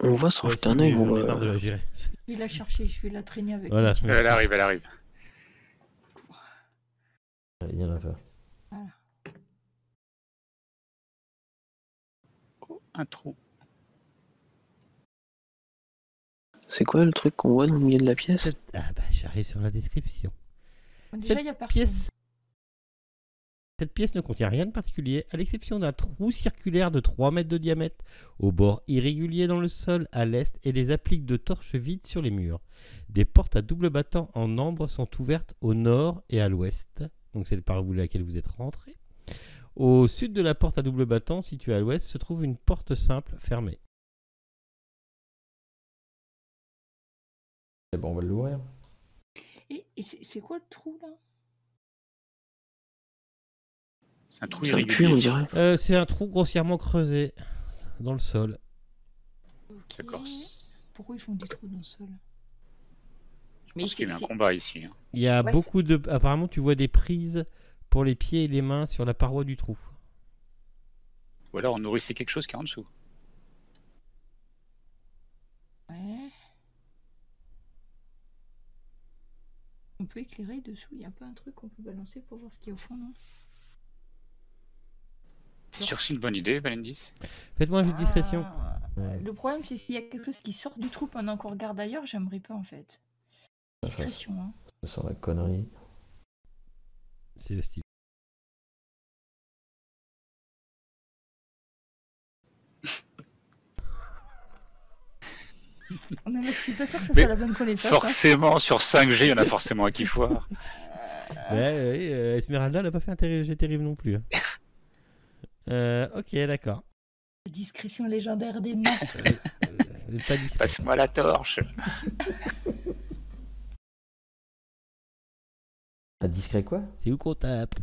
On voit sans Ouais, jeter si, un mais œil, j'en on ai marre de voit. la gérer. Je vais la chercher, je vais la traîner avec Voilà. moi. Elle arrive, elle arrive. Allez, viens là, toi. Oh, un trou. C'est quoi le truc qu'on voit dans le milieu de la pièce? Ah bah j'arrive sur la description. Déjà, il n'y a personne. Cette pièce ne contient rien de particulier, à l'exception d'un trou circulaire de 3 mètres de diamètre, au bord irrégulier dans le sol à l'est et des appliques de torches vides sur les murs. Des portes à double battant en ambre sont ouvertes au nord et à l'ouest, donc c'est par laquelle vous êtes rentré. Au sud de la porte à double battant, située à l'ouest, se trouve une porte simple fermée. Eh ben, on va l'ouvrir. Et c'est quoi le trou là? C'est un trou C'est un puits, irrégulier. on dirait. C'est un trou grossièrement creusé dans le sol. Ok. D'accord. Pourquoi ils font des trous dans le sol? Je pense qu'il y a eu un combat ici. Hein. Il y a Ouais, beaucoup de... Apparemment, tu vois des prises pour les pieds et les mains sur la paroi du trou. Ou alors on nourrissait quelque chose qui est en dessous. Ouais. On peut éclairer dessous, il n'y a pas un truc qu'on peut balancer pour voir ce qu'il y a au fond, non? C'est sûr que c'est une bonne idée, Valendis. Faites-moi un jeu de discrétion. Le problème, c'est s'il y a quelque chose qui sort du trou pendant qu'on regarde ailleurs, j'aimerais pas en fait. Discrétion, hein. Ça sent la connerie. C'est le style. Non, mais je suis pas sûr que ça soit la bonne qu'on les fasse. Forcément, sur 5G, il y en a forcément un qui foire. Ouais, Esmeralda n'a pas fait un terrible terrible non plus. Ok, d'accord. Discrétion légendaire des nains. Vous êtes pas discret. Passe-moi la torche. Pas discret quoi? C'est où qu'on tape?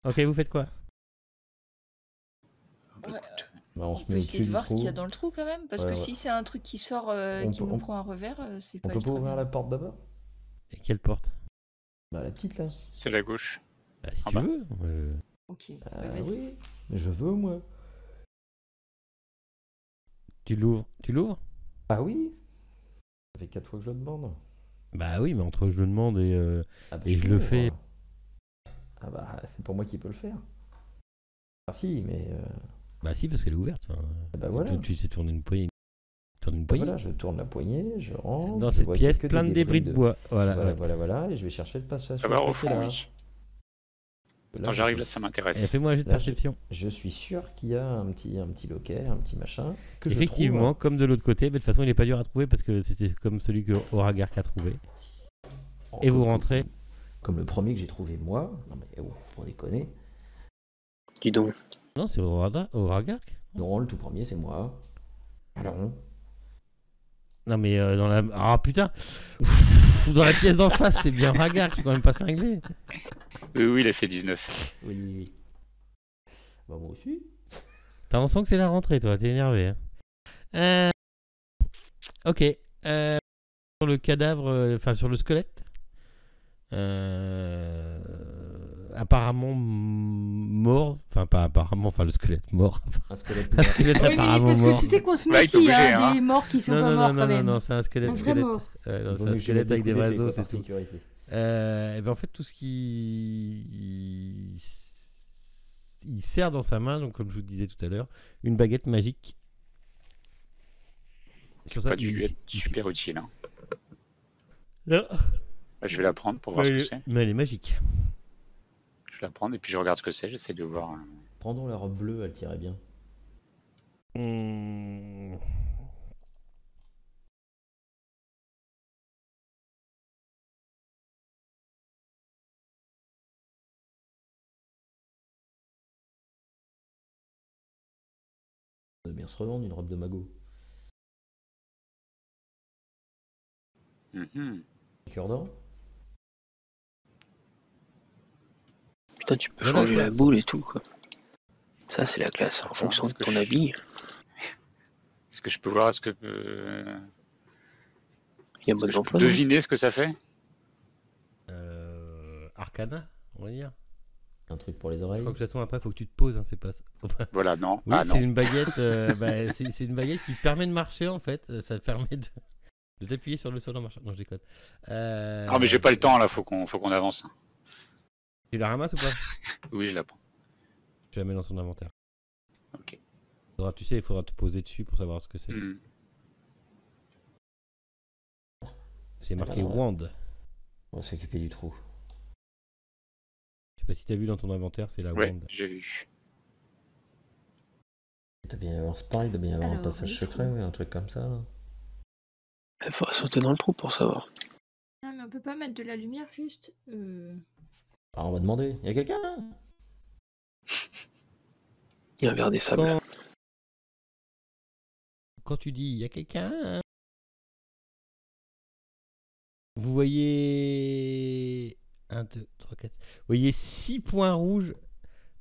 Ok, vous faites quoi? Ouais. Bah, on se On peut met essayer au-dessus de du voir ce qu'il y a trou. dans le trou quand même, parce Ouais, que ouais. si c'est un truc qui sort, qui nous prend un revers, c'est On pas peut pas ultra ouvrir bien. la porte d'abord? Et quelle porte? Bah la petite là. C'est la gauche. Bah, si En tu bas. veux. Ok, Oui, mais je veux moi. Tu l'ouvres. Tu l'ouvres? Ah oui. Ça fait 4 fois que je le demande. Bah oui, mais entre je le demande et Ah bah, Et je le l'ouvre. fais. Ah bah c'est pour moi qui peux le faire. Ah si, mais bah si, parce qu'elle est ouverte. Enfin, bah voilà. tu sais tourner une poignée. Tourne une Bah poignée. voilà, je tourne la poignée, je rentre. Dans je cette vois qu'il y a pièce que plein de débris de bois. Voilà. Voilà, et je vais chercher le passage. Ça va au côté fond, là. oui. Là, Quand je j'arrive suis- là, ça Et m'intéresse. fais-moi un jet de Là, perception. Je suis sûr qu'il y a un petit loquet, un petit machin que Effectivement, je comme de l'autre côté, mais de toute façon, il n'est pas dur à trouver parce que c'était comme celui que Auragark a trouvé. trouve. Et vous rentrez. Comme le premier que j'ai trouvé moi. Non mais oh, pour déconner. Dis donc. Non, c'est Auragark. Non, le tout premier c'est moi. Alors, Non, mais dans la. Ah putain. Dans la pièce d'en face, c'est bien Auragark. Je suis quand même pas cinglé. Oui, il a fait 19. oui. Bah moi aussi. T'as l'impression que c'est la rentrée, toi. T'es énervé. Hein. Ok. Sur le cadavre, enfin sur le squelette. Apparemment mort. Enfin, pas apparemment. Enfin, le squelette mort. Un squelette. Un squelette Oui, mais apparemment parce mort. que tu sais qu'on se Bah, il peut méfie bouger, hein, hein. des morts qui sont Non, pas non, morts non, quand non, même. non, c'est un squelette. Un vrai mort. Non, c'est un squelette avec des oiseaux, c'est tout. Sécurité. Et ben en fait, tout ce qui il sert dans sa main, donc comme je vous disais tout à l'heure, une baguette magique. Sur Pas ça, dû être super utile. Hein. Non. Bah, je vais la prendre pour voir ce que c'est. Mais elle est magique. Je vais la prendre et puis je regarde ce que c'est. J'essaie de voir. Prends donc la robe bleue, elle tirait bien. Ça doit bien se revendre une robe de magot. Mhm. Cure-dent. Putain, tu peux Voilà, changer quoi. la boule et tout, quoi. Ça, c'est la classe. En fonction de est-ce que ton je- habit, Est-ce que je peux voir, est-ce que il y a est-ce que mode je peux d'emploi. deviner ce que ça fait? Arcana, on va dire. Un truc pour les Je oreilles. crois que de toute façon après, faut que tu te poses, hein, c'est pas ça. Voilà, non. Oui, Ah c'est non. une baguette. C'est une baguette qui te permet de marcher en fait. Ça te permet de t'appuyer sur le sol en marchant. Non, je déconne. Ah, mais j'ai pas le temps là, faut qu'on avance. Tu la ramasses ou pas? Oui, je la prends. Tu la mets dans son inventaire. Ok. Tu sais, il faudra te poser dessus pour savoir ce que c'est. Mhm. C'est marqué Alors, wand. On va s'occuper du trou. Je sais pas si t'as vu dans ton inventaire, c'est la Ouais, wand. j'ai vu. Il doit bien y avoir ce pareil, il doit bien y avoir un Alors, passage le secret, trou. ouais, un truc comme ça. Là. Il faut sauter dans le trou pour savoir. Non, mais on peut pas mettre de la lumière juste. Ah, on va demander. Il y a quelqu'un? Il y a un verre des sables. Quand tu dis il y a quelqu'un, vous voyez 1, 2, 3, 4. Vous voyez 6 points rouges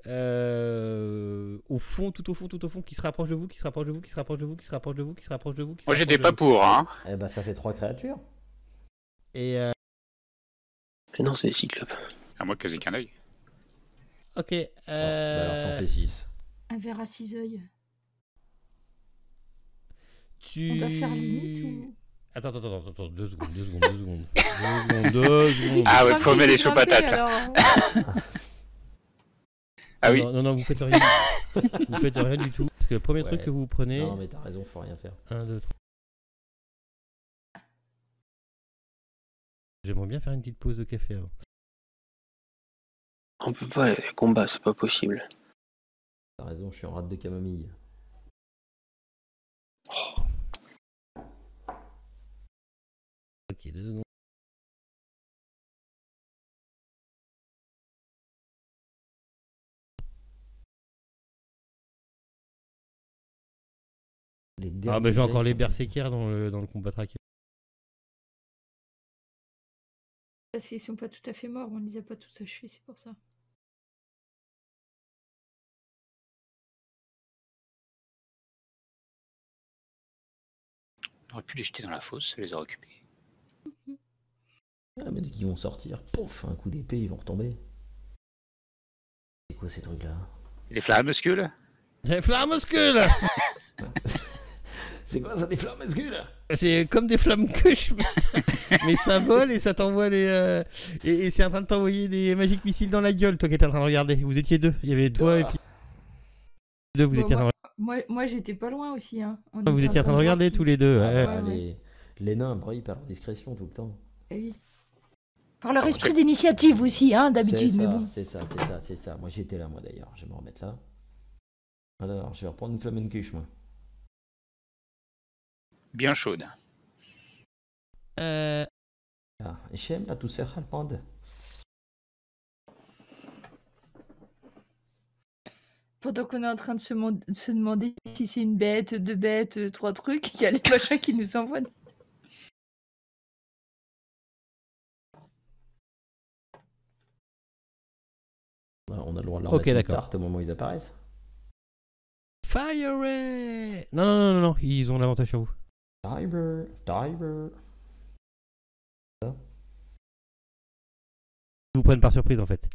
au fond, tout au fond, qui se rapprochent de vous, qui se rapprochent de vous, qui se rapprochent de vous, qui se rapprochent de vous, qui se rapprochent de vous. Moi, j'étais pas pour, hein. Eh ben, ça fait 3 créatures. Et Mais non, c'est des cyclopes. À moi, quasi qu'un œil. ok. Bah alors, ça en fait 6. Un verre à 6 œils. Tu... On doit faire limite ou. Attends, 2 secondes. 2 secondes. Ah ouais, Grimper, faut mettre des c'est choux grimper, patates là. alors, hein. Ah oui. Non, vous faites rien. Vous faites rien du tout. Parce que le premier truc Ouais. que vous prenez. Non, mais t'as raison, faut rien faire. 1, 2, 3. J'aimerais bien faire une petite pause de café avant. On peut pas les combats, c'est pas possible. T'as raison, je suis en rate de camomille. Ok, 2 secondes. Les Ah, derniers bah j'ai encore jets les sont- berserkers dans le combat tracker. Parce qu'ils sont pas tout à fait morts, on les a pas tous achevés, c'est pour ça. On aurait pu les jeter dans la fosse, ça les a occupés. Ah, mais dès qu'ils vont sortir, pouf, un coup d'épée, ils vont retomber. C'est quoi ces trucs-là? Les flammuscules. Les flammuscules. C'est quoi ça, des flammuscules? C'est comme des flammes que je mais ça vole et ça t'envoie les. Et c'est en train de t'envoyer des magiques missiles dans la gueule, toi qui étais en train de regarder. Vous étiez deux. Il y avait toi et puis. Deux, vous Bon, étiez en train de Moi j'étais pas loin aussi. Hein. On Vous était étiez en train de voir regarder si- tous les deux. Ah, ouais. bah, ouais. les nains brillent par leur discrétion tout le temps. Eh oui. Par leur esprit d'initiative aussi, hein, d'habitude, C'est mais ça, bon. c'est ça. Moi j'étais là, moi d'ailleurs. Je vais me remettre là. Alors, je vais reprendre une flamencuche, moi. Bien chaude. Ah, j'aime la douceur allemande. Pendant qu'on est en train de se demander si c'est une bête, deux bêtes, trois trucs, il y a les machins qui nous envoient. On a le droit de leur Ok, mettre une d'accord. tarte au moment où ils apparaissent. Fire Ray. Non, ils ont l'avantage sur vous. Diver. Ils vous prennent par surprise en fait.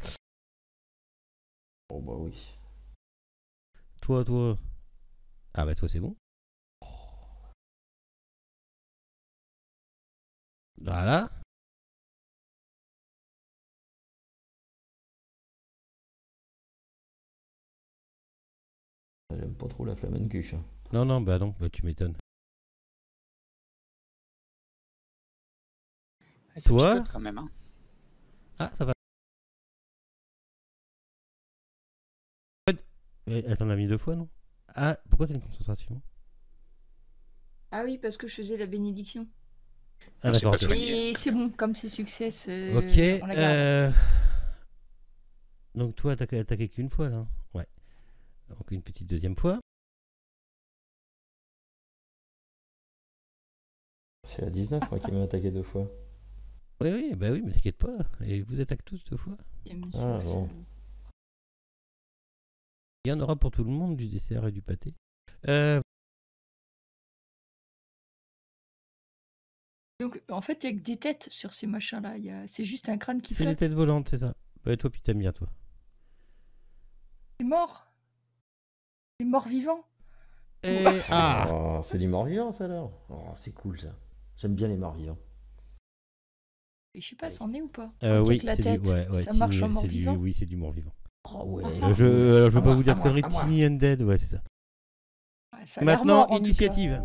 Oh bah oui. Toi. Ah bah toi c'est bon. Voilà. J'aime pas trop la flamencuche. Hein. Non, bah tu m'étonnes. Ouais, ça Toi picote quand même. Hein. Ah, ça va. Attends, on l'a mis 2 fois, non? Ah, pourquoi t'as une concentration? Ah oui, parce que je faisais la bénédiction. Ah, Non, c'est d'accord. pas Ok. soigné. Et c'est bon, comme c'est succès, Ok. on la garde. Donc toi, t'as attaqué qu'une fois là. Ouais. Donc une petite deuxième fois. C'est la 19 moi qui m'a attaqué 2 fois. Oui, bah oui, mais t'inquiète pas. Et vous attaquez tous 2 fois. Ah bon. Il y en aura pour tout le monde du dessert et du pâté. Donc, en fait, il n'y a que des têtes sur ces machins-là. C'est juste un crâne qui C'est les flotte. têtes volantes, c'est ça. Bah, toi, puis t'aimes bien, toi. C'est mort. C'est mort vivant. Et... Ah Oh, c'est du mort-vivant ça alors. Oh, c'est cool ça. J'aime bien les morts-vivants. Et je sais pas, c'en est ou pas? oui, Avec la c'est tête, du... Ouais, ça marche en c'est du... mort-vivant. Oui, c'est du mort-vivant. Oh ouais. Je veux À pas moi, vous dire à moi, conneries, à moi. Tiny Undead, ouais, c'est ça. Ouais, ça a l'air Maintenant, mort, en tout cas. initiative.